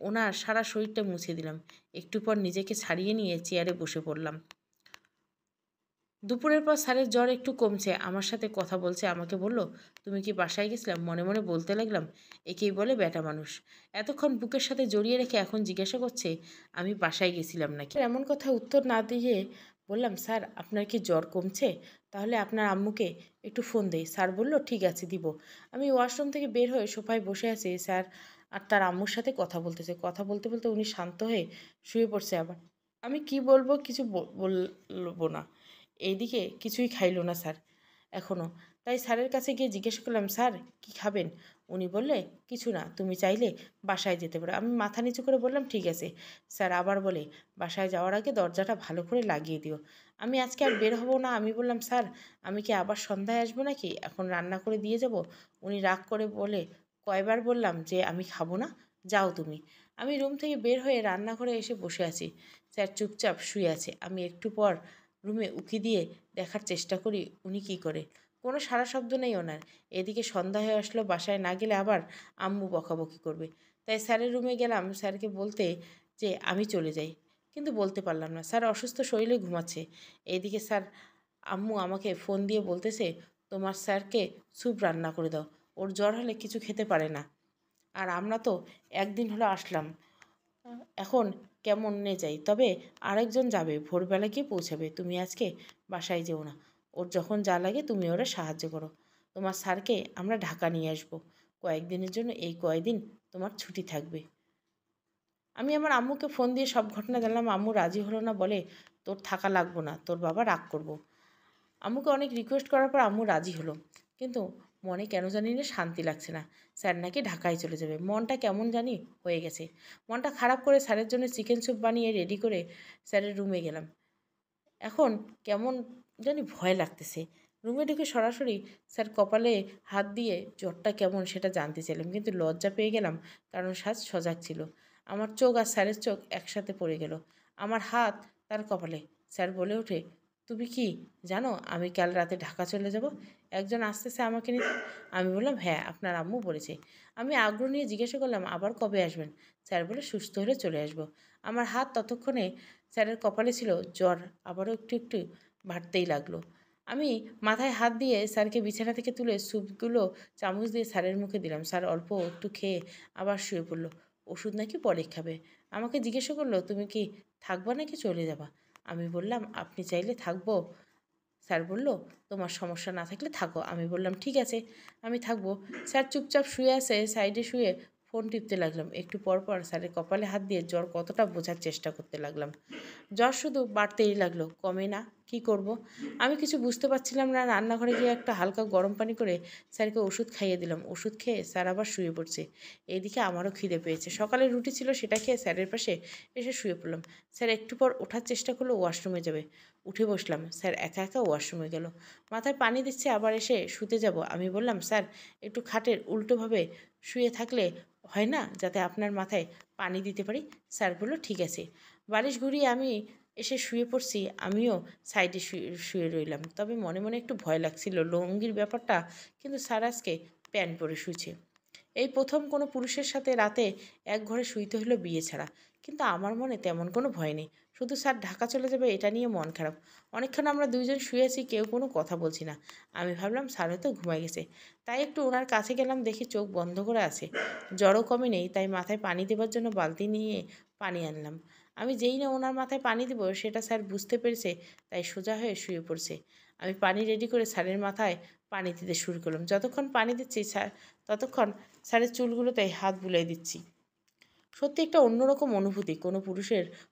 ওনার সারা শরীরটা মুছে দিলাম। একটু পর নিজেকে ছাড়িয়ে নিয়ে চেয়ারে বসে পড়লাম। দুপুরের পর স্যারের জ্বর একটু কমছে, আমার সাথে কথা বলছে। আমাকে বলল, তুমি কি বাসায় গেছিলাম? মনে মনে বলতে লাগলাম, একেই বলে ব্যাটা মানুষ। এতক্ষণ বুকের সাথে জড়িয়ে রেখে এখন জিজ্ঞাসা করছে আমি বাসায় গেছিলাম নাকি। এমন কথা উত্তর না দিয়ে বললাম, স্যার আপনার কি জ্বর কমছে? তাহলে আপনার আম্মুকে একটু ফোন দেই। স্যার বলল, ঠিক আছে দিব। আমি ওয়াশরুম থেকে বের হয়ে সোফায় বসে আছি, স্যার আর তার আম্মুর সাথে কথা বলতেছে। কথা বলতে বলতে উনি শান্ত হয়ে শুয়ে পড়ছে আবার। আমি কি বলবো কিছু বলবো না। এইদিকে কিছুই খাইলো না স্যার এখনও। তাই স্যারের কাছে গিয়ে জিজ্ঞাসা করলাম, স্যার কি খাবেন? উনি বললে, কিছু না, তুমি চাইলে বাসায় যেতে পারো। আমি মাথা নিচু করে বললাম, ঠিক আছে। স্যার আবার বলে, বাসায় যাওয়ার আগে দরজাটা ভালো করে লাগিয়ে দিও। আমি আজকে আর বের হবো না। আমি বললাম, স্যার আমি কি আবার সন্ধ্যায় আসবো নাকি? এখন রান্না করে দিয়ে যাব? উনি রাগ করে বলে, কয়বার বললাম যে আমি খাবো না, যাও তুমি। আমি রুম থেকে বের হয়ে রান্নাঘরে এসে বসে আছি। স্যার চুপচাপ শুয়ে আছে। আমি একটু পর রুমে উঁকি দিয়ে দেখার চেষ্টা করি উনি কী করে। কোনো সাড়া শব্দ নেই ওনার। এদিকে সন্ধ্যা হয়ে আসলো, বাসায় না গেলে আবার আম্মু বকাবকি করবে। তাই স্যারের রুমে গেলাম স্যারকে বলতে যে আমি চলে যাই, কিন্তু বলতে পারলাম না। স্যার অসুস্থ শরীরে ঘুমাচ্ছে। এইদিকে স্যার আম্মু আমাকে ফোন দিয়ে বলতেছে, তোমার স্যারকে স্যুপ রান্না করে দাও, ওর জ্বর হলে কিছু খেতে পারে না। আর আমরা তো একদিন হলো আসলাম, এখন কেমনে যাই? তবে আরেকজন যাবে, ভোরবেলা গিয়ে পৌঁছাবে। তুমি আজকে বাসায় যেও না। ওর যখন যা লাগে তুমি ওরা সাহায্য করো। তোমার স্যারকে আমরা ঢাকা নিয়ে আসবো কয়েকদিনের জন্য। এই কয়েকদিন তোমার ছুটি থাকবে। আমি আমার আম্মুকে ফোন দিয়ে সব ঘটনা জানলাম। আম্মু রাজি হলো না, বলে তোর থাকা লাগবো না, তোর বাবা রাগ করবো। আম্মুকে অনেক রিকোয়েস্ট করার পর আম্মু রাজি হলো, কিন্তু মনে কেন জানি না শান্তি লাগছে না। স্যার নাকি ঢাকায় চলে যাবে। মনটা কেমন জানি হয়ে গেছে। মনটা খারাপ করে স্যারের জন্য চিকেন স্যুপ বানিয়ে রেডি করে স্যারের রুমে গেলাম। এখন কেমন জানি ভয় লাগতেছে। রুমে ঢুকে সরাসরি স্যার কপালে হাত দিয়ে জ্বরটা কেমন সেটা জানতে চাইলাম, কিন্তু লজ্জা পেয়ে গেলাম, কারণ সাজ সজাগ ছিল। আমার চোখ আর স্যারের চোখ একসাথে পড়ে গেল। আমার হাত তার কপালে। স্যার বলে ওঠে, তুমি কি জানো আমি কাল রাতে ঢাকা চলে যাব? একজন আসতেছে আমাকে নিতে। আমি বললাম, হ্যাঁ আপনার আম্মু বলেছে। আমি আগ্রহ নিয়ে জিজ্ঞাসা করলাম, আবার কবে আসবেন? স্যার বলে, সুস্থ হলে চলে আসবো। আমার হাত ততক্ষণে স্যারের কপালে ছিল। জ্বর আবারও একটু একটু বাড়তেই লাগলো। আমি মাথায় হাত দিয়ে স্যারকে বিছানা থেকে তুলে স্যুপগুলো চামচ দিয়ে স্যারের মুখে দিলাম। স্যার অল্প একটু খেয়ে আবার শুয়ে পড়লো। ওষুধ নাকি পরে খাবে। আমাকে জিজ্ঞাসা করলো, তুমি কি থাকবা নাকি চলে যাবা? আমি বললাম, আপনি চাইলে থাকবো। স্যার বলল, তোমার সমস্যা না থাকলে থাকো। আমি বললাম, ঠিক আছে আমি থাকবো। স্যার চুপচাপ শুয়ে আছে, সাইডে শুয়ে ফোন টিপতে লাগলাম। একটু পর পর স্যারের কপালে হাত দিয়ে জ্বর কতটা বোঝার চেষ্টা করতে লাগলাম। জ্বর শুধু বাড়তেই লাগলো, কমে না। কি করব? আমি কিছু বুঝতে পারছিলাম না। রান্নাঘরে গিয়ে একটা হালকা গরম পানি করে স্যারকে ওষুধ খাইয়ে দিলাম। ওষুধ খেয়ে স্যার আবার শুয়ে পড়ছে। এইদিকে আমারও খিদে পেয়েছে। সকালে রুটি ছিল, সেটা খেয়ে স্যারের পাশে এসে শুয়ে পড়লাম। স্যার একটু পর ওঠার চেষ্টা করলো, ওয়াশরুমে যাবে। উঠে বসলাম। স্যার একা একা ওয়াশরুমে গেল। মাথায় পানি দিচ্ছে, আবার এসে শুতে যাব। আমি বললাম, স্যার একটু খাটের উল্টোভাবে শুয়ে থাকলে হয় না, যাতে আপনার মাথায় পানি দিতে পারি? স্যার বলল, ঠিক আছে। বালিশ ঘুরিয়ে আমি এসে শুয়ে পড়ছি। আমিও সাইডে শুয়ে শুয়ে রইলাম। তবে মনে মনে একটু ভয় লাগছিল লুঙ্গির ব্যাপারটা, কিন্তু স্যার আজকে প্যান্ট পরে শুয়েছে। এই প্রথম কোনো পুরুষের সাথে রাতে এক ঘরে শুইতে হলো বিয়ে ছাড়া। কিন্তু আমার মনে তেমন কোনো ভয় নেই, শুধু স্যার ঢাকা চলে যাবে এটা নিয়ে মন খারাপ। অনেকক্ষণ আমরা দুইজন শুয়ে আছি, কেউ কোনো কথা বলছি না। আমি ভাবলাম স্যার হয়তো ঘুমায় গেছে, তাই একটু ওনার কাছে গেলাম। দেখি চোখ বন্ধ করে আছে, জ্বরও কমে নেই। তাই মাথায় পানি দেবার জন্য বালতি নিয়ে পানি আনলাম। আমি যেই না ওনার মাথায় পানি দিব সেটা স্যার বুঝতে পেরেছে, তাই সোজা হয়ে শুয়ে পড়ছে। আমি পানি রেডি করে স্যারের মাথায় পানি দিতে শুরু করলাম। যতক্ষণ পানি দিচ্ছি স্যার ততক্ষণ স্যারের চুলগুলোতে হাত বুলাই দিচ্ছি। সত্যি একটা অন্যরকম অনুভূতি। কোনো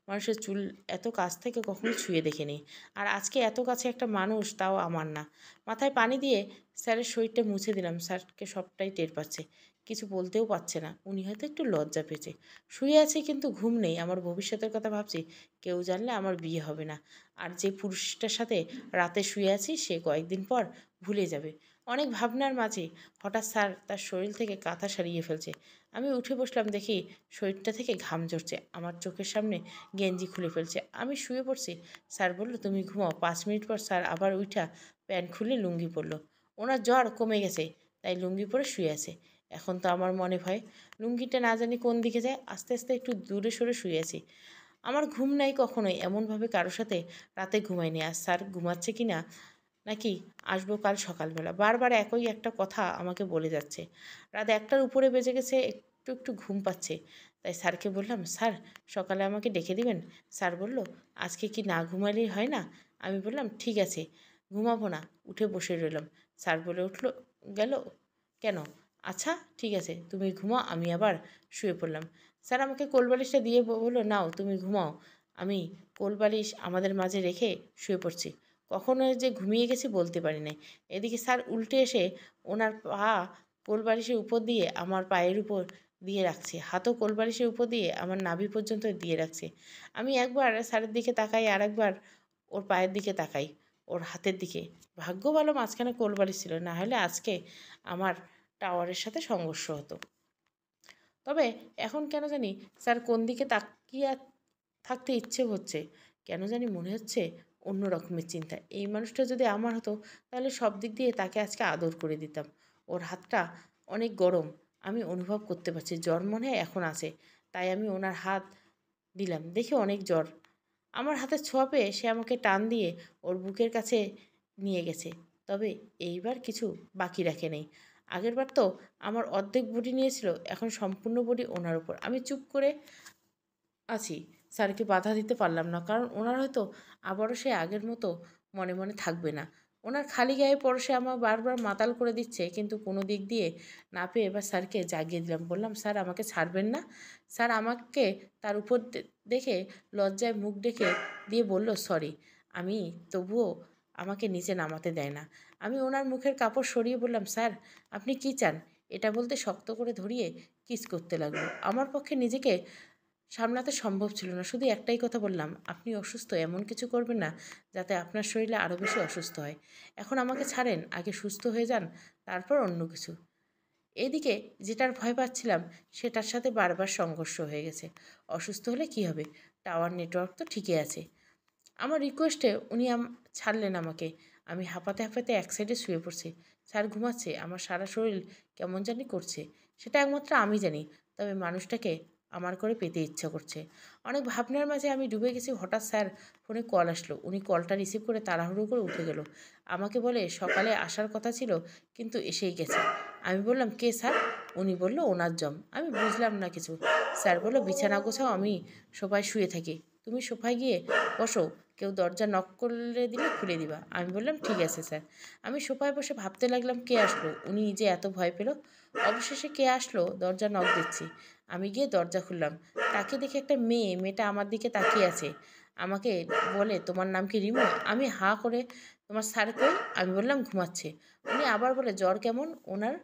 মানুষের চুল এত কাছ থেকে কখনো ছুঁয়ে দেখিনি। আর আজকে এত কাছে একটা মানুষ, তাও আমার না। মাথায় পানি দিয়ে স্যারের শরীরটা মুছে দিলাম। স্যারকে সবটাই টের পাচ্ছে, কিছু বলতেও পারছে না। উনি হয়তো একটু লজ্জা পেয়েছে। শুয়ে আছি কিন্তু ঘুম নেই। আমার ভবিষ্যতের কথা ভাবছি। কেউ জানলে আমার বিয়ে হবে না। আর যে পুরুষটার সাথে রাতে শুয়ে আছি সে কয়েকদিন পর ভুলে যাবে। অনেক ভাবনার মাঝে হঠাৎ স্যার তার শরীর থেকে কাঁথা সরিয়ে ফেলছে। আমি উঠে বসলাম, দেখি শরীরটা থেকে ঘাম ঝরছে। আমার চোখের সামনে গেঞ্জি খুলে ফেলছে। আমি শুয়ে পড়ছি। স্যার বলল, তুমি ঘুমাও। 5 মিনিট পর স্যার আবার উঠা প্যান্ট খুলে লুঙ্গি পরলো। ওনার জ্বর কমে গেছে তাই লুঙ্গি পরে শুয়ে আছে। এখন তো আমার মনে ভয়, লুঙ্গিটা না জানি কোন দিকে যায়। আস্তে আস্তে একটু দূরে সরে শুয়ে আছি। আমার ঘুম নাই কখনোই, এমনভাবে কারোর সাথে রাতে ঘুমাইনি। আর স্যার ঘুমাচ্ছে কি না নাকি আসবো কাল সকালবেলা, বারবার একই একটা কথা আমাকে বলে যাচ্ছে। রাত 1টার উপরে বেজে গেছে, একটু একটু ঘুম পাচ্ছে। তাই স্যারকে বললাম, স্যার সকালে আমাকে ডেকে দিবেন? স্যার বলল, আজকে কি না ঘুমালেই হয় না? আমি বললাম, ঠিক আছে, ঘুমাবো না। উঠে বসে রইলাম। স্যার বলে উঠলো, গেল কেন? আচ্ছা ঠিক আছে, তুমি ঘুমাও। আমি আবার শুয়ে পড়লাম। স্যার আমাকে কোলবালিশটা দিয়ে বললো, নাও তুমি ঘুমাও। আমি কোলবালিশ আমাদের মাঝে রেখে শুয়ে পড়ছি। কখনো যে ঘুমিয়ে গেছি বলতে পারি নাই। এদিকে স্যার উল্টে এসে ওনার পা কোলবালিশের উপর দিয়ে আমার পায়ের উপর দিয়ে রাখছে, হাতও কোলবালিশের উপর দিয়ে আমার নাভি পর্যন্ত দিয়ে রাখছে। আমি একবার স্যারের দিকে তাকাই, আর একবার ওর পায়ের দিকে তাকাই, ওর হাতের দিকে। ভাগ্য ভালো মাঝখানে কোলবালিশ ছিল, না হলে আজকে আমার টাওয়ারের সাথে সংঘর্ষ হতো। তবে এখন কেন জানি স্যার কোন দিকে তাকিয়ে থাকতে ইচ্ছে হচ্ছে, কেন জানি মনে হচ্ছে অন্য রকমের চিন্তা। এই মানুষটা যদি আমার হতো তাহলে সব দিক দিয়ে তাকে আজকে আদর করে দিতাম। ওর হাতটা অনেক গরম, আমি অনুভব করতে পারছি। জ্বর মনে হয় এখন আছে, তাই আমি ওনার হাত দিলাম, দেখে অনেক জ্বর। আমার হাতে ছোঁয়া পেয়ে সে আমাকে টান দিয়ে ওর বুকের কাছে নিয়ে গেছে। তবে এইবার কিছু বাকি রাখে নেই। আগেরবার তো আমার অর্ধেক বডি নিয়েছিল, এখন সম্পূর্ণ বডি ওনার উপর। আমি চুপ করে আছি। স্যারকে বাধা দিতে পারলাম না, কারণ ওনার হয়তো আবারও সে আগের মতো মনে মনে থাকবে না। ওনার খালি গায়ে পরশে আমার বারবার মাতাল করে দিচ্ছে, কিন্তু কোনো দিক দিয়ে না পেয়ে এবার স্যারকে জাগিয়ে দিলাম। বললাম, স্যার আমাকে ছাড়বেন না? স্যার আমাকে তার উপর দেখে লজ্জায় মুখ ডেকে দিয়ে বলল, সরি। আমি তবুও আমাকে নিচে নামাতে দেয় না। আমি ওনার মুখের কাপড় সরিয়ে বললাম, স্যার আপনি কি চান? এটা বলতে শক্ত করে ধরিয়ে কিস করতে লাগলো। আমার পক্ষে নিজেকে সামলাতে সম্ভব ছিল না। শুধু একটাই কথা বললাম, আপনি অসুস্থ, এমন কিছু করবেন না যাতে আপনার শরীরে আরও বেশি অসুস্থ হয়। এখন আমাকে ছাড়েন, আগে সুস্থ হয়ে যান, তারপর অন্য কিছু। এদিকে যেটার ভয় পাচ্ছিলাম সেটার সাথে বারবার সংঘর্ষ হয়ে গেছে। অসুস্থ হলে কি হবে? টাওয়ার নেটওয়ার্ক তো ঠিকই আছে। আমার রিকোয়েস্টে উনি ছাড়লেন আমাকে। আমি হাঁপাতে হাঁপাতে এক সাইডে শুয়ে পড়ছি। স্যার ঘুমাচ্ছে, আমার সারা শরীর কেমন জানি করছে। সেটা একমাত্র আমি জানি। তবে মানুষটাকে আমার করে পেতে ইচ্ছা করছে। অনেক ভাবনার মাঝে আমি ডুবে গেছি। হঠাৎ স্যার ফোনে কল আসলো। উনি কলটা রিসিভ করে তাড়াহুড়ো করে উঠে গেল। আমাকে বলে সকালে আসার কথা ছিল, কিন্তু এসেই গেছে। আমি বললাম, কে স্যার? উনি বলল, ওনার জম। আমি বুঝলাম না কিছু। স্যার বলল, বিছানা গোছাও, আমি সোফায় শুয়ে থাকি, তুমি সোফায় গিয়ে বসো, কেউ দরজা নক করে দিলে খুলে দিবা। আমি বললাম, ঠিক আছে স্যার। আমি সোফায় বসে ভাবতে লাগলাম, কে আসলো? উনি যে এত ভয় পেল। অবশেষে কে আসলো? দরজা নক দিচ্ছি। আমি গিয়ে দরজা খুললাম। তাকে দেখে একটা মেয়েটা আমার দিকে তাকিয়ে আছে। আমাকে বলে, তোমার নাম কি রিমো? আমি হাঁ করে, তোমার স্যার কই? আমি বললাম, ঘুমাচ্ছে। উনি আবার বলে, জ্বর কেমন ওনার?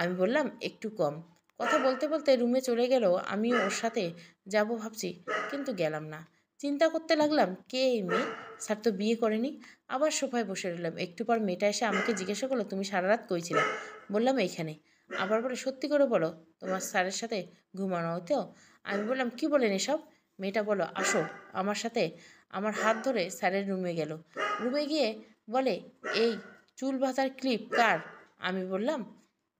আমি বললাম, একটু কম। কথা বলতে বলতে রুমে চলে গেল। আমিও ওর সাথে যাব ভাবছি, কিন্তু গেলাম না। চিন্তা করতে লাগলাম, কে এই মেয়ে? স্যার তো বিয়ে করেনি। আবার সোফায় বসে রইলাম। একটু পর মেয়েটা এসে আমাকে জিজ্ঞাসা করলো, তুমি সারা রাত কই ছিলে? বললাম, এইখানে। আবার বলে, সত্যি করে বলো, তোমার স্যারের সাথে ঘুমানো হতো? আমি বললাম, কি বলেন এসব? মেয়েটা বলো, আসো আমার সাথে। আমার হাত ধরে স্যারের রুমে গেল। রুমে গিয়ে বলে, এই চুল বাঁধার ক্লিপ কার? আমি বললাম,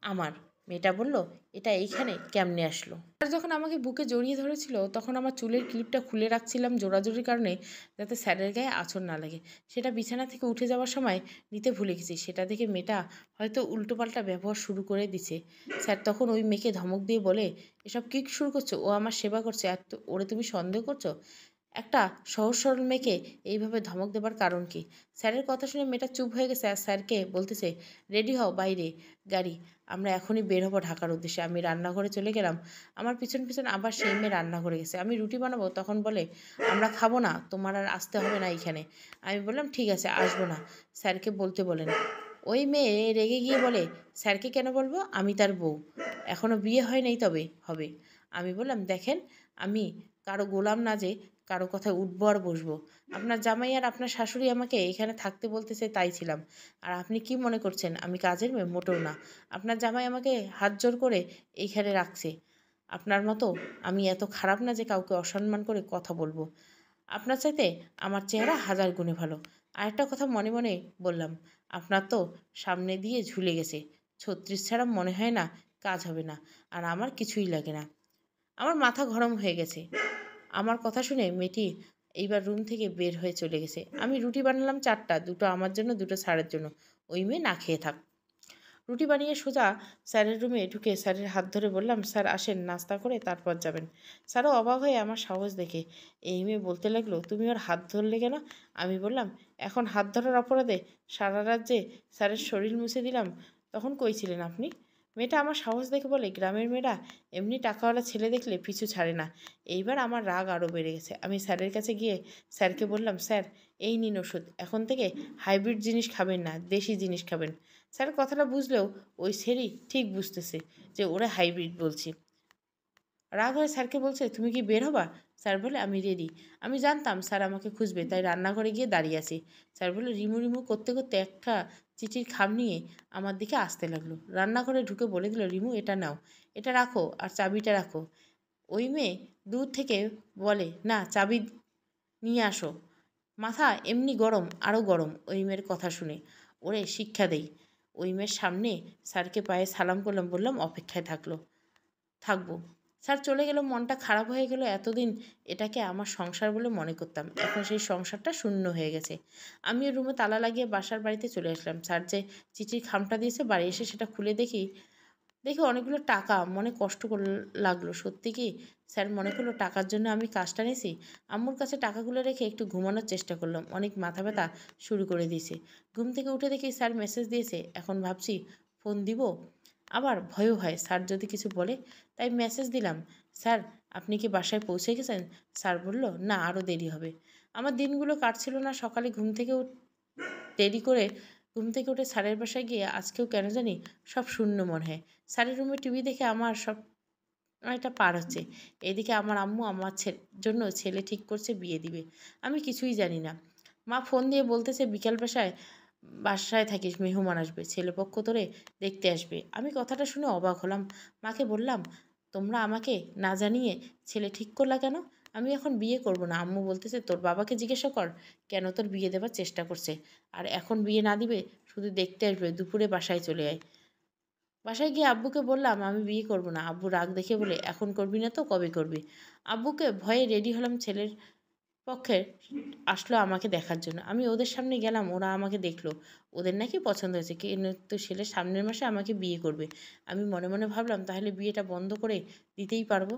আমার। মেয়েটা বলল, এটা এইখানে কেমনে আসলো? আর যখন আমাকে বুকে জড়িয়ে ধরেছিল তখন আমার চুলের ক্লিপটা খুলে রাখছিলাম জোরাজুরির কারণে, যাতে স্যারের গায়ে আঁচড় না লাগে। সেটা বিছানা থেকে উঠে যাওয়ার সময় নিতে ভুলে গেছি। সেটা দেখে মেয়েটা হয়তো উল্টোপাল্টা ব্যবহার শুরু করে দিছে। স্যার তখন ওই মেয়েকে ধমক দিয়ে বলে, এসব কী শুরু করছো? ও আমার সেবা করছে আর ওরে তুমি সন্দেহ করছো? একটা সহজ সরল মেয়েকে এইভাবে ধমক দেবার কারণ কি? স্যারের কথা শুনে মেয়েটা চুপ হয়ে গেছে আর স্যারকে বলতেছে, রেডি হও, বাইরে গাড়ি, আমরা এখনই বের হবো ঢাকার উদ্দেশ্যে। আমি রান্নাঘরে চলে গেলাম। আমার পিছন পিছন আবার সেই মেয়ে রান্নাঘরে গেছে। আমি রুটি বানাবো, তখন বলে, আমরা খাবো না, তোমার আর আসতে হবে না এইখানে। আমি বললাম, ঠিক আছে, আসবো না। স্যারকে বলতে বলেন। ওই মেয়ে রেগে গিয়ে বলে, স্যারকে কেন বলবো? আমি তার বউ, এখনও বিয়ে হয় নাই, তবে হবে। আমি বললাম, দেখেন, আমি কারো গোলাম না যে কারো কথায় উঠবো আর বসবো। আপনার জামাই আর আপনার শাশুড়ি আমাকে এখানে থাকতে বলতেছে, তাই ছিলাম। আর আপনি কি মনে করছেন আমি কাজের মেয়ে? মোটেও না। আপনার জামাই আমাকে হাত জোর করে এইখানে রাখছে। আপনার মতো আমি এত খারাপ না যে কাউকে অসম্মান করে কথা বলবো। আপনার চাইতে আমার চেহারা হাজার গুণে ভালো। আরেকটা কথা মনে মনে বললাম, আপনার তো সামনে দিয়ে ঝুলে গেছে, 36 ছাড়া মনে হয় না কাজ হবে না। আর আমার কিছুই লাগে না। আমার মাথা গরম হয়ে গেছে। আমার কথা শুনে মেয়েটি এইবার রুম থেকে বের হয়ে চলে গেছে। আমি রুটি বানালাম 4টা, দুটো আমার জন্য, দুটো স্যারের জন্য। ওই মেয়ে না খেয়ে থাক। রুটি বানিয়ে সোজা স্যারের রুমে ঢুকে স্যারের হাত ধরে বললাম, স্যার আসেন, নাস্তা করে তারপর যাবেন। স্যারও অবাক হয়ে আমার সাহস দেখে এই মেয়ে বলতে লাগলো, তুমি ওর হাত ধরলে কেন? আমি বললাম, এখন হাত ধরার অপরাধে সারা রাত যে স্যারের শরীর মুছে দিলাম, তখন কই ছিলেন আপনি? মেয়েটা আমার সাহস দেখে বলে, গ্রামের মেয়েরা এমনি টাকাওয়ালা ছেলে দেখলে পিছু ছাড়ে না। এইবার আমার রাগ আরও বেড়ে গেছে। আমি স্যারের কাছে গিয়ে স্যারকে বললাম, স্যার এই নিন ওষুধ, এখন থেকে হাইব্রিড জিনিস খাবেন না, দেশি জিনিস খাবেন। স্যার কথাটা বুঝলেও ওই সেরি ঠিক বুঝতেছে যে ওরা হাইব্রিড বলছি। রাগ হয়ে স্যারকে বলছে, তুমি কি বের হবা? স্যার বলে, আমি রেডি। আমি জানতাম স্যার আমাকে খুঁজবে, তাই রান্নাঘরে গিয়ে দাঁড়িয়ে আছি। স্যার বলে, রিমু রিমু করতে করতে একটা চিঠির খাম নিয়ে আমার দিকে আসতে লাগলো। রান্নাঘরে ঢুকে বলে দিল, রিমু এটা নাও, এটা রাখো আর চাবিটা রাখো। ওই মেয়ে দূর থেকে বলে, না চাবি নিয়ে আসো। মাথা এমনি গরম, আরও গরম ওই মেয়ের কথা শুনে। ওরে শিক্ষা দেই। ওই মেয়ের সামনে স্যারকে পায়ে সালাম করলাম, বললাম অপেক্ষায় থাকবো। স্যার চলে গেল, মনটা খারাপ হয়ে গেল। এতদিন এটাকে আমার সংসার বলে মনে করতাম, এখন সেই সংসারটা শূন্য হয়ে গেছে। আমি ওর রুমে তালা লাগিয়ে বাসার বাড়িতে চলে আসলাম। স্যার যে চিঠির খামটা দিয়েছে, বাড়ি এসে সেটা খুলে দেখি অনেকগুলো টাকা। মনে কষ্ট লাগলো। সত্যি কি স্যার মনে করলো টাকার জন্য আমি কাজটা নিয়েছি? আম্মুর কাছে টাকাগুলো রেখে একটু ঘুমানোর চেষ্টা করলাম। অনেক মাথা ব্যথা শুরু করে দিয়েছে। ঘুম থেকে উঠে দেখি স্যার মেসেজ দিয়েছে। এখন ভাবছি ফোন দিব, আবার ভয়ও হয় স্যার যদি কিছু বলে। তাই মেসেজ দিলাম, স্যার আপনি কি বাসায় পৌঁছে গেছেন? স্যার বলল, না আরও দেরি হবে। আমার দিনগুলো কাটছিল না। সকালে দেরি করে ঘুম থেকে উঠে স্যারের বাসায় গিয়ে আজকেও কেন জানি সব শূন্য মনে হয়। স্যারের রুমে টিভি দেখে আমার সব সময়টা পার হচ্ছে। এদিকে আমার আম্মু আমার জন্য ছেলে ঠিক করছে, বিয়ে দিবে। আমি কিছুই জানি না। মা ফোন দিয়ে বলতেছে, বিকাল বাসায় থাকিস, মেহমান আসবে, ছেলেপক্ষ তোরে দেখতে আসবে। আমি কথাটা শুনে অবাক হলাম। মাকে বললাম, তোমরা আমাকে না জানিয়ে ছেলে ঠিক করলা কেন? আমি এখন বিয়ে করব না। আম্মু বলতেছে, তোর বাবাকে জিজ্ঞাসা কর কেন তোর বিয়ে দেওয়ার চেষ্টা করছে। আর এখন বিয়ে না দিবে, শুধু দেখতে আসবে, দুপুরে বাসায় চলে আয়। বাসায় গিয়ে আব্বুকে বললাম আমি বিয়ে করব না। আব্বু রাগ দেখে বলে, এখন করবি না তো কবে করবি? আব্বুকে ভয়ে রেডি হলাম। ছেলের পক্ষে আসলো আমাকে দেখার জন্য। আমি ওদের সামনে গেলাম, ওরা আমাকে দেখলো। ওদের নাকি পছন্দ হয়েছে, কিন্তু ছেলে সামনের মাসে আমাকে বিয়ে করবে। আমি মনে মনে ভাবলাম, তাহলে বিয়েটা বন্ধ করে দিতেই পারবো।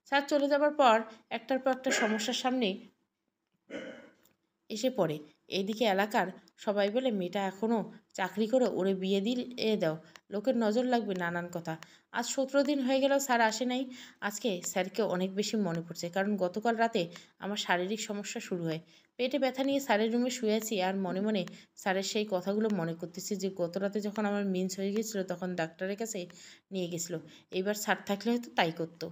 স্যার চলে যাবার পর একটার পর একটা সমস্যার সামনে এসে পড়ে। এইদিকে এলাকার সবাই বলে, মেয়েটা এখনও চাকরি করে, ওরে বিয়ে দিয়ে দাও, লোকের নজর লাগবে, নানান কথা। আজ 17 দিন হয়ে গেল স্যার আসে নাই। আজকে স্যারকে অনেক বেশি মনে পড়ছে, কারণ গতকাল রাতে আমার শারীরিক সমস্যা শুরু হয়। পেটে ব্যথা নিয়ে স্যারের রুমে শুয়ে আছি আর মনে মনে স্যারের সেই কথাগুলো মনে করতেছি, যে গত রাতে যখন আমার মিন্স হয়ে গেছিলো তখন ডাক্তারের কাছে নিয়ে গেছিলো। এইবার স্যার থাকলে হয়তো তাই করতো।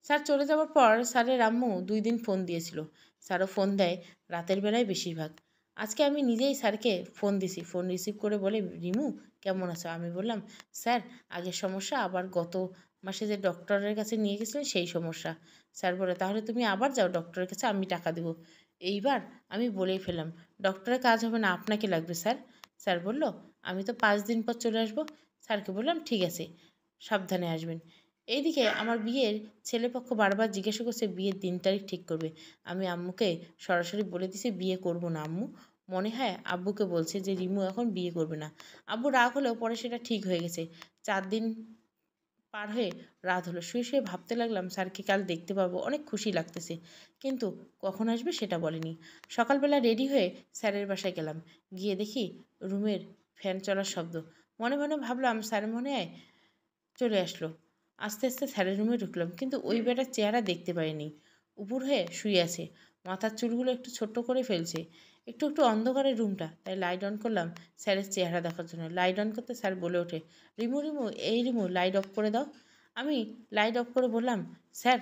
স্যার চলে যাওয়ার পর স্যারের আম্মু 2 দিন ফোন দিয়েছিল। স্যারও ফোন দেয় রাতের বেলায় বেশিরভাগ। আজকে আমি নিজেই স্যারকে ফোন দিছি। ফোন রিসিভ করে বলে, রিমু কেমন আছো? আমি বললাম, স্যার আগের সমস্যা, আবার গত মাসে যে ডক্টরের কাছে নিয়ে গেছিলেন সেই সমস্যা। স্যার বলে, তাহলে তুমি আবার যাও ডক্টরের কাছে, আমি টাকা দেবো। এইবার আমি বলেই ফেললাম, ডক্টরের কাজ হবে না, আপনাকে লাগবে স্যার। স্যার বলল, আমি তো 5 দিন পর চলে আসবো। স্যারকে বললাম, ঠিক আছে, সাবধানে আসবেন। এইদিকে আমার বিয়ের ছেলেপক্ষ বারবার জিজ্ঞাসা করছে বিয়ের দিন তারিখ ঠিক করবে। আমি আম্মুকে সরাসরি বলে দিছি বিয়ে করব না আম্মু। মনে হয় আব্বুকে বলছে যে রিমু এখন বিয়ে করবে না। আব্বু রাগ হলেও পরে সেটা ঠিক হয়ে গেছে। 4 দিন পার হয়ে রাত হলো। শুয়ে শুয়ে ভাবতে লাগলাম স্যারকে কাল দেখতে পাবো, অনেক খুশি লাগতেছে। কিন্তু কখন আসবে সেটা বলেনি। সকালবেলা রেডি হয়ে স্যারের বাসায় গেলাম। গিয়ে দেখি রুমের ফ্যান চলার শব্দ। মনে মনে ভাবলাম স্যার মনে হয় চলে আসলো। আস্তে আস্তে স্যারের রুমে ঢুকলাম, কিন্তু ওই বেটার চেহারা দেখতে পাইনি। উপুর হয়ে শুয়ে আছে, মাথার চুলগুলো একটু ছোট্ট করে ফেলছে। একটু একটু অন্ধকারের রুমটা, তাই লাইট অন করলাম স্যারের চেহারা দেখার জন্য। লাইট অন করতে স্যার বলে ওঠে, রিমু রিমু, এই রিমু লাইট অফ করে দাও। আমি লাইট অফ করে বললাম, স্যার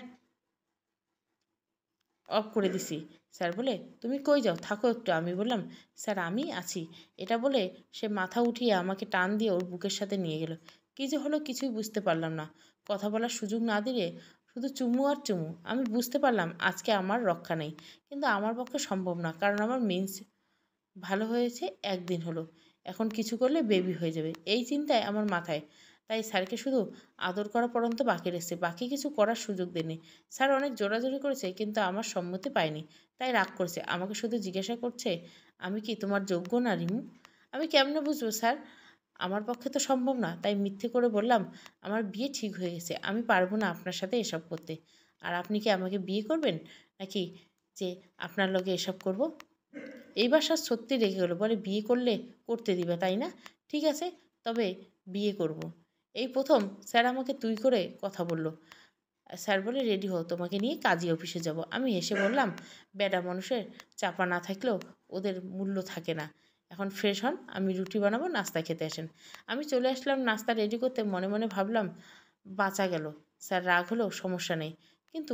অফ করে দিছি। স্যার বলে, তুমি কই যাও, থাকো একটু। আমি বললাম, স্যার আমি আছি। এটা বলে সে মাথা উঠিয়ে আমাকে টান দিয়ে ওর বুকের সাথে নিয়ে গেল। কী যে হলো কিছুই বুঝতে পারলাম না। কথা বলার সুযোগ না দিলে শুধু চুমু আর চুমু। আমি বুঝতে পারলাম আজকে আমার রক্ষা নেই, কিন্তু আমার পক্ষে সম্ভব না, কারণ আমার মেন্স ভালো হয়েছে একদিন হলো। এখন কিছু করলে বেবি হয়ে যাবে, এই চিন্তায় আমার মাথায়। তাই স্যারকে শুধু আদর করা পর্যন্ত বাকি রেখেছে, বাকি কিছু করার সুযোগ দেয়নি। স্যার অনেক জোরাজোরি করেছে, কিন্তু আমার সম্মতি পায়নি, তাই রাগ করেছে। আমাকে শুধু জিজ্ঞাসা করছে, আমি কি তোমার যোগ্য না রিমু? আমি কেমনে বুঝবো স্যার? আমার পক্ষে তো সম্ভব না। তাই মিথ্যে করে বললাম, আমার বিয়ে ঠিক হয়ে গেছে, আমি পারবো না আপনার সাথে এসব করতে। আর আপনি কি আমাকে বিয়ে করবেন, নাকি যে আপনার লগে এসব করব? এইবার স্যার সত্যি রেগে গেলো, বলে, বিয়ে করলে করতে দিবে তাই না? ঠিক আছে, তবে বিয়ে করব। এই প্রথম স্যার আমাকে তুই করে কথা বলল। স্যার বলে, রেডি হও, তোমাকে নিয়ে কাজী অফিসে যাব। আমি হেসে বললাম, বেডা মানুষের চাপা না থাকলেও ওদের মূল্য থাকে না। এখন ফ্রেশ হন, আমি রুটি বানাবো, নাস্তা খেতে আসেন। আমি চলে আসলাম নাস্তা রেডি করতে। মনে মনে ভাবলাম, বাঁচা গেল। স্যার রাগ হলেও সমস্যা নেই, কিন্তু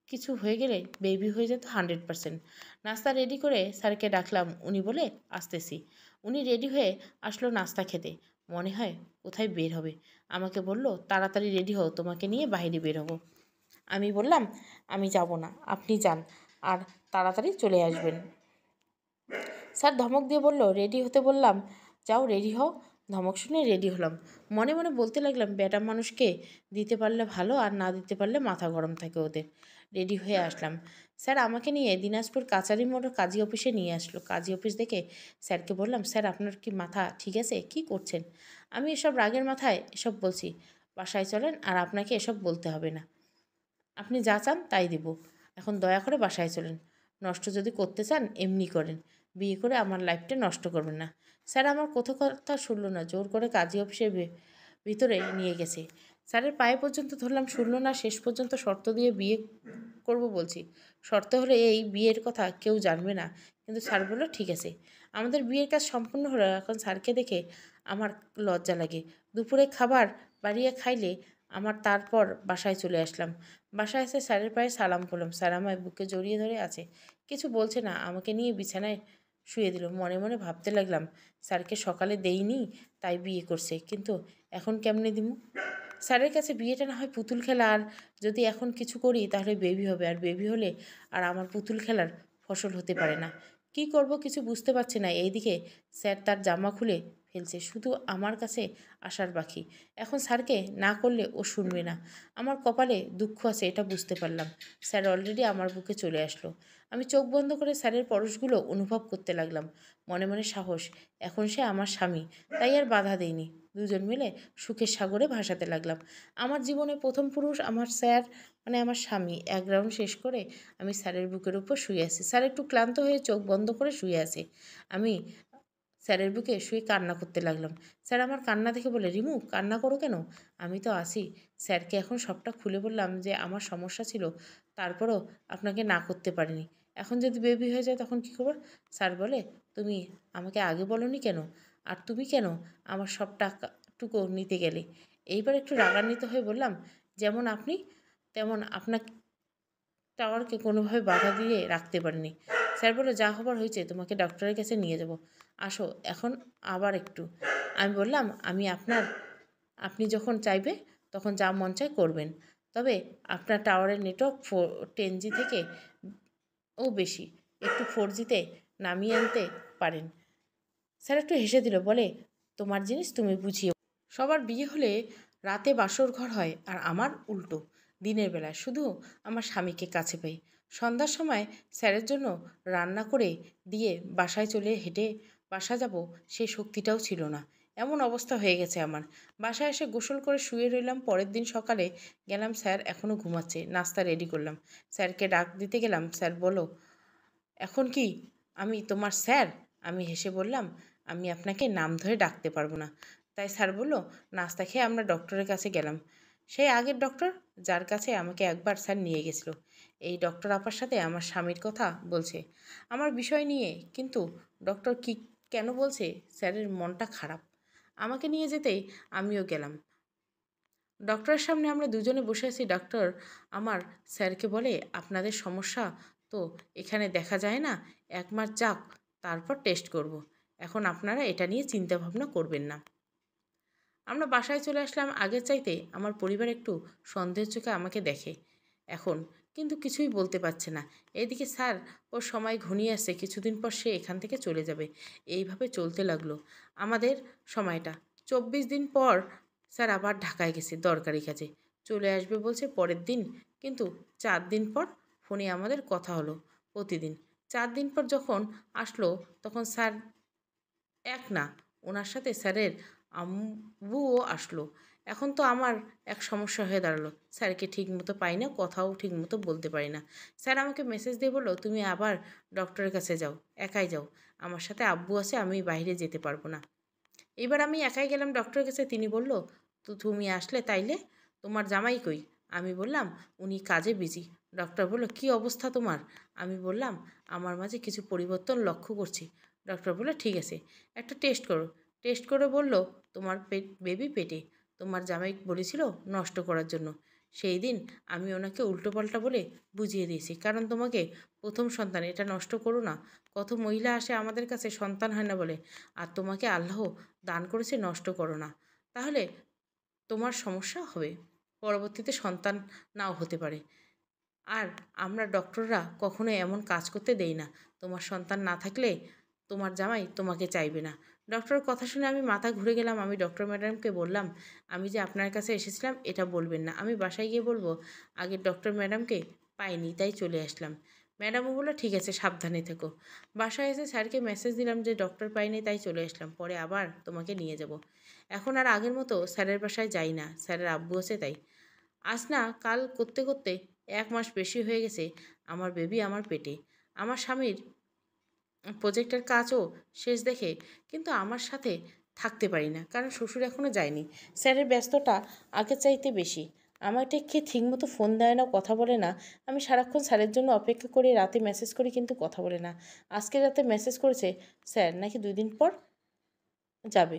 কিছু হয়ে গেলে বেবি হয়ে যেত 100%। নাস্তা রেডি করে স্যারকে ডাকলাম। উনি বলে, আসতেছি। উনি রেডি হয়ে আসলো নাস্তা খেতে। মনে হয় কোথায় বের হবে। আমাকে বলল, তাড়াতাড়ি রেডি হও, তোমাকে নিয়ে বাইরে বের হবো। আমি বললাম, আমি যাব না, আপনি যান, আর তাড়াতাড়ি চলে আসবেন। স্যার ধমক দিয়ে বলল, রেডি হতে বললাম, যাও রেডি হও। ধমক শুনে রেডি হলাম। মনে মনে বলতে লাগলাম, বেটা মানুষকে দিতে পারলে ভালো, আর না দিতে পারলে মাথা গরম থাকে ওদের। রেডি হয়ে আসলাম। স্যার আমাকে নিয়ে দিনাজপুর কাচারি মোড় কাজী অফিসে নিয়ে আসলো। কাজী অফিস দেখে স্যারকে বললাম, স্যার আপনার কি মাথা ঠিক আছে? কি করছেন? আমি এসব রাগের মাথায় এসব বলছি। বাসায় চলেন, আর আপনাকে এসব বলতে হবে না। আপনি যা চান তাই দেব। এখন দয়া করে বাসায় চলেন। নষ্ট যদি করতে চান এমনি করেন, বিয়ে করে আমার লাইফটা নষ্ট করবেন না। স্যার আমার কোথাও কথা শুনল না, জোর করে কাজী অফিসের ভিতরে নিয়ে গেছে। স্যারের পায়ে পর্যন্ত ধরলাম, শুনল না। শেষ পর্যন্ত শর্ত দিয়ে বিয়ে করব বলছি। শর্ত হলো এই, বিয়ের কথা কেউ জানবে না। কিন্তু স্যার বলল, ঠিক আছে। আমাদের বিয়ের কাজ সম্পূর্ণ হলো। এখন স্যারকে দেখে আমার লজ্জা লাগে। দুপুরে খাবার বাড়িয়ে খাইলে আমার, তারপর বাসায় চলে আসলাম। বাসায় এসে স্যারের পায়ে সালাম করলাম। স্যার আমায় বুকে জড়িয়ে ধরে আছে, কিছু বলছে না। আমাকে নিয়ে বিছানায় শুয়ে দিল। মনে মনে ভাবতে লাগলাম, স্যারকে সকালে দেইনি তাই বিয়ে করছে, কিন্তু এখন কেমনে দিমু? স্যারের কাছে বিয়েটা না হয় পুতুল খেলা, আর যদি এখন কিছু করি তাহলে বেবি হবে, আর বেবি হলে আর আমার পুতুল খেলার ফসল হতে পারে না। কি করব কিছু বুঝতে পারছি না। এইদিকে স্যার তার জামা খুলে ফেলছে, শুধু আমার কাছে আসার বাকি। এখন স্যারকে না করলে ও শুনবে না। আমার কপালে দুঃখ আছে, এটা বুঝতে পারলাম। স্যার অলরেডি আমার বুকে চলে আসলো। আমি চোখ বন্ধ করে স্যারের পরশগুলো অনুভব করতে লাগলাম। মনে মনে সাহস, এখন সে আমার স্বামী, তাই আর বাধা দেয়নি। দুজন মিলে সুখের সাগরে ভাসাতে লাগলাম। আমার জীবনে প্রথম পুরুষ আমার স্যার, মানে আমার স্বামী। এক রাউন্ড শেষ করে আমি স্যারের বুকের উপর শুয়ে আছি। স্যার একটু ক্লান্ত হয়ে চোখ বন্ধ করে শুয়ে আছে। আমি স্যারের বুকে শুয়ে কান্না করতে লাগলাম। স্যার আমার কান্না দেখে বলে, রিমু কান্না করো কেন? আমি তো আছি। স্যারকে এখন সবটা খুলে বললাম যে আমার সমস্যা ছিল, তারপরও আপনাকে না করতে পারিনি। এখন যদি বেবি হয়ে যায় তখন কী করবো? স্যার বলে, তুমি আমাকে আগে বলনি কেন? আর তুমি কেন আমার সব টাকাটুকু নিতে গেলে? এইবার একটু রাগান্বিত হয়ে বললাম, যেমন আপনি তেমন আপনার টাওয়ারকে কোনোভাবে বাধা দিয়ে রাখতে পারিনি। স্যার বলল, যা হবার হয়েছে, তোমাকে ডক্টরের কাছে নিয়ে যাব। আসো এখন আবার একটু। আমি বললাম, আপনি যখন চাইবে তখন যা মন চায় করবেন। তবে আপনার টাওয়ারের নেটওয়ার্ক 10G থেকে ও বেশি, একটু 4Gতে নামিয়ে আনতে পারেন। স্যার একটু হেসে দিল, বলে, তোমার জিনিস তুমি বুঝিও। সবার বিয়ে হলে রাতে বাসর ঘর হয়, আর আমার উল্টো, দিনের বেলায় শুধু আমার স্বামীকে কাছে পাই। সন্ধ্যার সময় স্যারের জন্য রান্না করে দিয়ে বাসায় চলে হেঁটে বাসা যাব, সেই শক্তিটাও ছিল না। এমন অবস্থা হয়ে গেছে আমার। বাসায় এসে গোসল করে শুয়ে রইলাম। পরের দিন সকালে গেলাম, স্যার এখনও ঘুমাচ্ছে। নাস্তা রেডি করলাম, স্যারকে ডাক দিতে গেলাম। স্যার বলো, এখন কি আমি তোমার স্যার? আমি হেসে বললাম, আমি আপনাকে নাম ধরে ডাকতে পারবো না। তাই স্যার বলল, নাস্তা খেয়ে আমরা ডক্টরের কাছে গেলাম। সেই আগের ডক্টর যার কাছে আমাকে একবার স্যার নিয়ে গেছিল। এই ডক্টর আপার সাথে আমার স্বামীর কথা বলছে আমার বিষয় নিয়ে, কিন্তু ডক্টর কি কেন বলছে স্যারের মনটা খারাপ। আমাকে নিয়ে যেতেই আমিও গেলাম। ডক্টরের সামনে আমরা দুজনে বসে আছি। ডক্টর আমার স্যারকে বলে, আপনাদের সমস্যা তো এখানে দেখা যায় না, 1 মাস যাক, তারপর টেস্ট করব। এখন আপনারা এটা নিয়ে চিন্তা ভাবনা করবেন না। আমরা বাসায় চলে আসলাম। আগের চাইতে আমার পরিবার একটু সন্দেহের চোখে আমাকে দেখে এখন, কিন্তু কিছুই বলতে পারছে না। এদিকে স্যার ওর সময় ঘনিয়ে আসছে, কিছুদিন পর সে এখান থেকে চলে যাবে। এইভাবে চলতে লাগলো আমাদের সময়টা। 24 দিন পর স্যার আবার ঢাকায় গেছে দরকারি কাজে, চলে আসবে বলছে পরের দিন, কিন্তু 4 দিন পর ফোনে আমাদের কথা হলো প্রতিদিন। 4 দিন পর যখন আসলো তখন স্যার এক না, ওনার সাথে স্যারের আম্মুও আসলো। এখন তো আমার এক সমস্যা হয়ে দাঁড়ালো, স্যারকে ঠিক মতো পাই না, কথাও ঠিক মতো বলতে পারি না। স্যার আমাকে মেসেজ দিয়ে বললো, তুমি আবার ডক্টরের কাছে যাও, একাই যাও, আমার সাথে আব্বু আছে, আমি বাইরে যেতে পারবো না। এবার আমি একাই গেলাম ডক্টরের কাছে। তিনি বলল, তো তুমি আসলে তাইলে, তোমার জামাই কই? আমি বললাম, উনি কাজে বিজি। ডক্টর বলল, কি অবস্থা তোমার? আমি বললাম, আমার মাঝে কিছু পরিবর্তন লক্ষ্য করছি। ডক্টর বলল, ঠিক আছে, একটা টেস্ট করো। টেস্ট করে বলল, তোমার বেবি পেটে। তোমার জামাই বলেছিল নষ্ট করার জন্য। সেই দিন আমি ওনাকে উল্টোপাল্টা বলে বুঝিয়ে দিয়েছি, কারণ তোমাকে প্রথম সন্তান, এটা নষ্ট করো না। কত মহিলা আসে আমাদের কাছে সন্তান হয় না বলে, আর তোমাকে আল্লাহ দান করেছে, নষ্ট করো না, তাহলে তোমার সমস্যা হবে, পরবর্তীতে সন্তান নাও হতে পারে। আর আমরা ডক্টররা কখনোই এমন কাজ করতে দেই না। তোমার সন্তান না থাকলে তোমার জামাই তোমাকে চাইবে না। ডক্টরের কথা শুনে আমি মাথা ঘুরে গেলাম। আমি ডক্টর ম্যাডামকে বললাম, আমি যে আপনার কাছে এসেছিলাম এটা বলবেন না, আমি বাসায় গিয়ে বলবো। আগের ডক্টর ম্যাডামকে পাইনি, তাই চলে আসলাম। ম্যাডামও বললো, ঠিক আছে, সাবধানে থেকো। বাসায় এসে স্যারকে মেসেজ দিলাম যে ডক্টর পাইনি, তাই চলে আসলাম, পরে আবার তোমাকে নিয়ে যাব। এখন আর আগের মতো স্যারের বাসায় যাই না, স্যারের আব্বু আছে তাই। আজ না কাল করতে করতে 1 মাস বেশি হয়ে গেছে আমার বেবি আমার পেটে। আমার স্বামীর প্রজেক্টের কাজও শেষ দেখে কিন্তু আমার সাথে থাকতে পারি না, কারণ শ্বশুর এখনও যায়নি। স্যারের ব্যস্ততা আগের চাইতে বেশি। আমাকে ঠিকমতো ফোন দেয় না, কথা বলে না। আমি সারাক্ষণ স্যারের জন্য অপেক্ষা করি, রাতে মেসেজ করি, কিন্তু কথা বলে না। আজকে রাতে মেসেজ করেছে, স্যার নাকি 2 দিন পর যাবে।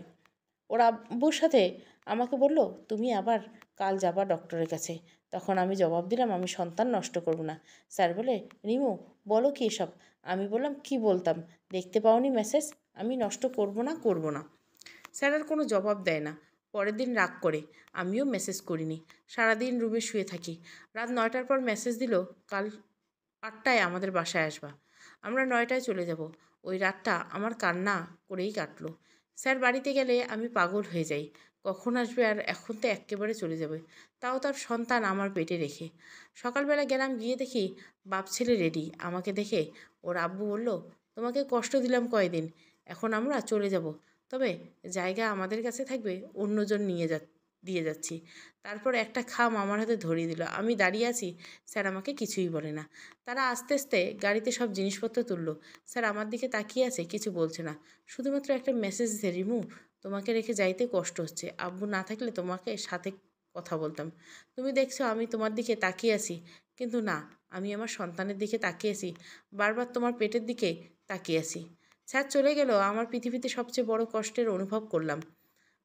ওর আব্বুর সাথে আমাকে বলল, তুমি আবার কাল যাবা ডক্টরের কাছে। তখন আমি জবাব দিলাম, আমি সন্তান নষ্ট করব না। স্যার বলে, রিমু বলো কি এসব? আমি বললাম, কি বলতাম, দেখতে পাওনি মেসেজ? আমি নষ্ট করব না, করব না। স্যার আর কোনো জবাব দেয় না। পরের দিন রাগ করে আমিও মেসেজ করিনি, সারাদিন রুমে শুয়ে থাকি। রাত 9টার পর মেসেজ দিল, কাল 8টায় আমাদের বাসায় আসবা। আমরা 9টায় চলে যাব। ওই রাতটা আমার কান্না করেই কাটলো। স্যার বাড়িতে গেলে আমি পাগল হয়ে যাই, কখন আসবে, আর এখন তো এক্কেবারে চলে যাবে, তাও তার সন্তান আমার পেটে রেখে। সকালবেলা গেলাম, গিয়ে দেখি বাপ ছেলে রেডি। আমাকে দেখে ওর আব্বু বলল, তোমাকে কষ্ট দিলাম কয়দিন, এখন আমরা চলে যাব, তবে জায়গা আমাদের কাছে থাকবে, অন্যজন দিয়ে যাচ্ছি। তারপর একটা খাম আমার হাতে ধরিয়ে দিল। আমি দাঁড়িয়ে আছি, স্যার আমাকে কিছুই বলে না। তারা আস্তে আস্তে গাড়িতে সব জিনিসপত্র তুললো। স্যার আমার দিকে তাকিয়ে আছে, কিছু বলছে না। শুধুমাত্র একটা মেসেজ দিতে, রিমু তোমাকে রেখে যাইতে কষ্ট হচ্ছে, আব্বু না থাকলে তোমাকে সাথে কথা বলতাম। তুমি দেখছো আমি তোমার দিকে তাকিয়ে আছি, কিন্তু না, আমি আমার সন্তানের দিকে তাকিয়ে আছি, বারবার তোমার পেটের দিকে তাকিয়ে আছি। স্যার চলে গেল, আমার পৃথিবীতে সবচেয়ে বড় কষ্টের অনুভব করলাম।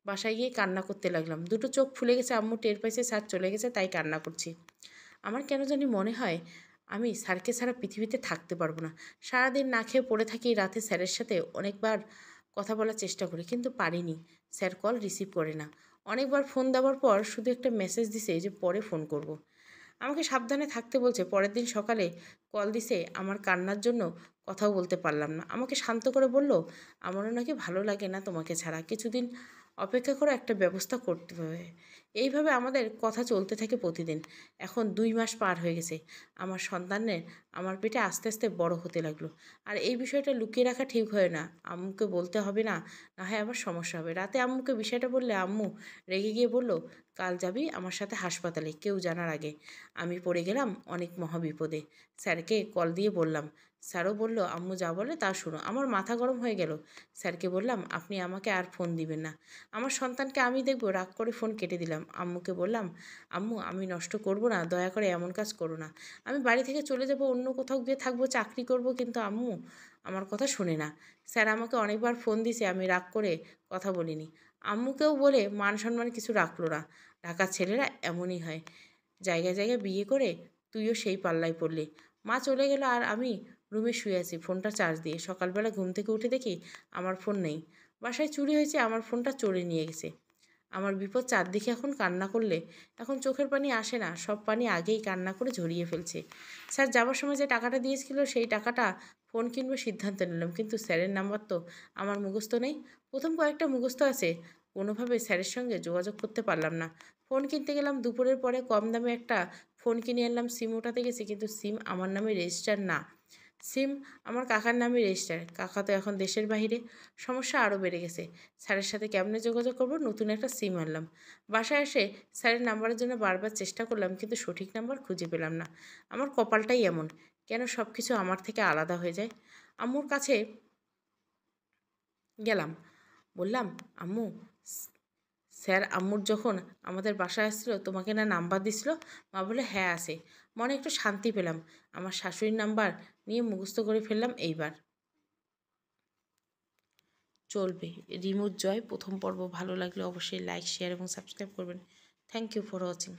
বাসায় গিয়ে কান্না করতে লাগলাম। দুটো চোখ ফুলে গেছে, আম্মু টের পাইছে স্যার চলে গেছে, তাই কান্না করছি। আমার কেন জানি মনে হয় আমি স্যারকে ছাড়া পৃথিবীতে থাকতে পারবো না। সারাদিন না খেয়ে পড়ে থাকি, রাতে স্যারের সাথে অনেকবার কথা বলার চেষ্টা করি, কিন্তু পারিনি। স্যার কল রিসিভ করে না। অনেকবার ফোন দেওয়ার পর শুধু একটা মেসেজ দিছে যে পরে ফোন করব। আমাকে সাবধানে থাকতে বলছে। পরের দিন সকালে কল দিছে, আমার কান্নার জন্য কথাও বলতে পারলাম না। আমাকে শান্ত করে বলল, আমারও নাকি ভালো লাগে না তোমাকে ছাড়া, কিছুদিন অপেক্ষা করে একটা ব্যবস্থা করতে হবে। এইভাবে আমাদের কথা চলতে থাকে প্রতিদিন। এখন 2 মাস পার হয়ে গেছে। আমার সন্তানের আমার পেটে আস্তে আস্তে বড় হতে লাগলো। আর এই বিষয়টা লুকিয়ে রাখা ঠিক হয় না। আম্মুকে বলতে হবে না, না হয় আবার সমস্যা হবে। রাতে আম্মুকে বিষয়টা বললে আম্মু রেগে গিয়ে বলল, কাল যাবি আমার সাথে হাসপাতালে, কেউ জানার আগে। আমি পড়ে গেলাম অনেক মহাবিপদে। স্যারকে কল দিয়ে বললাম। স্যারও বলল, আম্মু যা বলে তা শোনো। আমার মাথা গরম হয়ে গেল। স্যারকে বললাম, আপনি আমাকে আর ফোন দিবেন না, আমার সন্তানকে আমি দেখব। রাগ করে ফোন কেটে দিলাম। আম্মুকে বললাম, আম্মু আমি নষ্ট করব না, দয়া করে এমন কাজ করো না। আমি বাড়ি থেকে চলে যাব, অন্য কোথাও গিয়ে থাকবো, চাকরি করব, কিন্তু আম্মু আমার কথা শোনে না। স্যার আমাকে অনেকবার ফোন দিছে, আমি রাগ করে কথা বলিনি। আম্মুকেও বলে মান সম্মান কিছু রাখলো না। ঢাকার ছেলেরা এমনই হয়, জায়গায় জায়গায় বিয়ে করে তুইও সেই পাল্লায় পড়লি। মা চলে গেল আর আমি রুমে শুয়ে আছি ফোনটা চার্জ দিয়ে। সকালবেলা ঘুম থেকে উঠে দেখি আমার ফোন নেই। বাসায় চুরি হয়েছে, আমার ফোনটা চোরে নিয়ে গেছে। আমার বিপদ চারদিকে। এখন কান্না করলে এখন চোখের পানি আসে না, সব পানি আগেই কান্না করে ঝরিয়ে ফেলছে। স্যার যাবার সময় যে টাকাটা দিয়েছিল সেই টাকাটা ফোন কিনবো সিদ্ধান্ত নিলাম, কিন্তু স্যারের নাম্বার তো আমার মুখস্থ নেই। প্রথম কয়েকটা মুখস্থ আছে, কোনোভাবে স্যারের সঙ্গে যোগাযোগ করতে পারলাম না। ফোন কিনতে গেলাম দুপুরের পরে, কম দামে একটা ফোন কিনে আনলাম। সিম ওঠাতে গেছি, কিন্তু সিম আমার নামে রেজিস্টার না, সিম আমার কাকার নামে রেজিস্টার। কাকা তো এখন দেশের বাইরে। সমস্যা আরও বেড়ে গেছে। স্যারের সাথে কেমনে যোগাযোগ করব? নতুন একটা সিম আনলাম। বাসায় এসে স্যারের নাম্বারের জন্য বারবার চেষ্টা করলাম, কিন্তু সঠিক নাম্বার খুঁজে পেলাম না। আমার কপালটাই এমন, কেন সব কিছু আমার থেকে আলাদা হয়ে যায়। আম্মুর কাছে গেলাম, বললাম, আম্মু স্যার আম্মুর যখন আমাদের বাসায় আসছিল তোমাকে না নাম্বার দিছিল? মা বলে, হ্যাঁ আছে। মনে একটু শান্তি পেলাম। আমার শাশুড়ির নাম্বার নিয়ে মুখস্থ করে ফেললাম এইবার। চলবে। রিমুর জয় প্রথম পর্ব ভালো লাগলে অবশ্যই লাইক, শেয়ার এবং সাবস্ক্রাইব করবেন। Thank you for watching.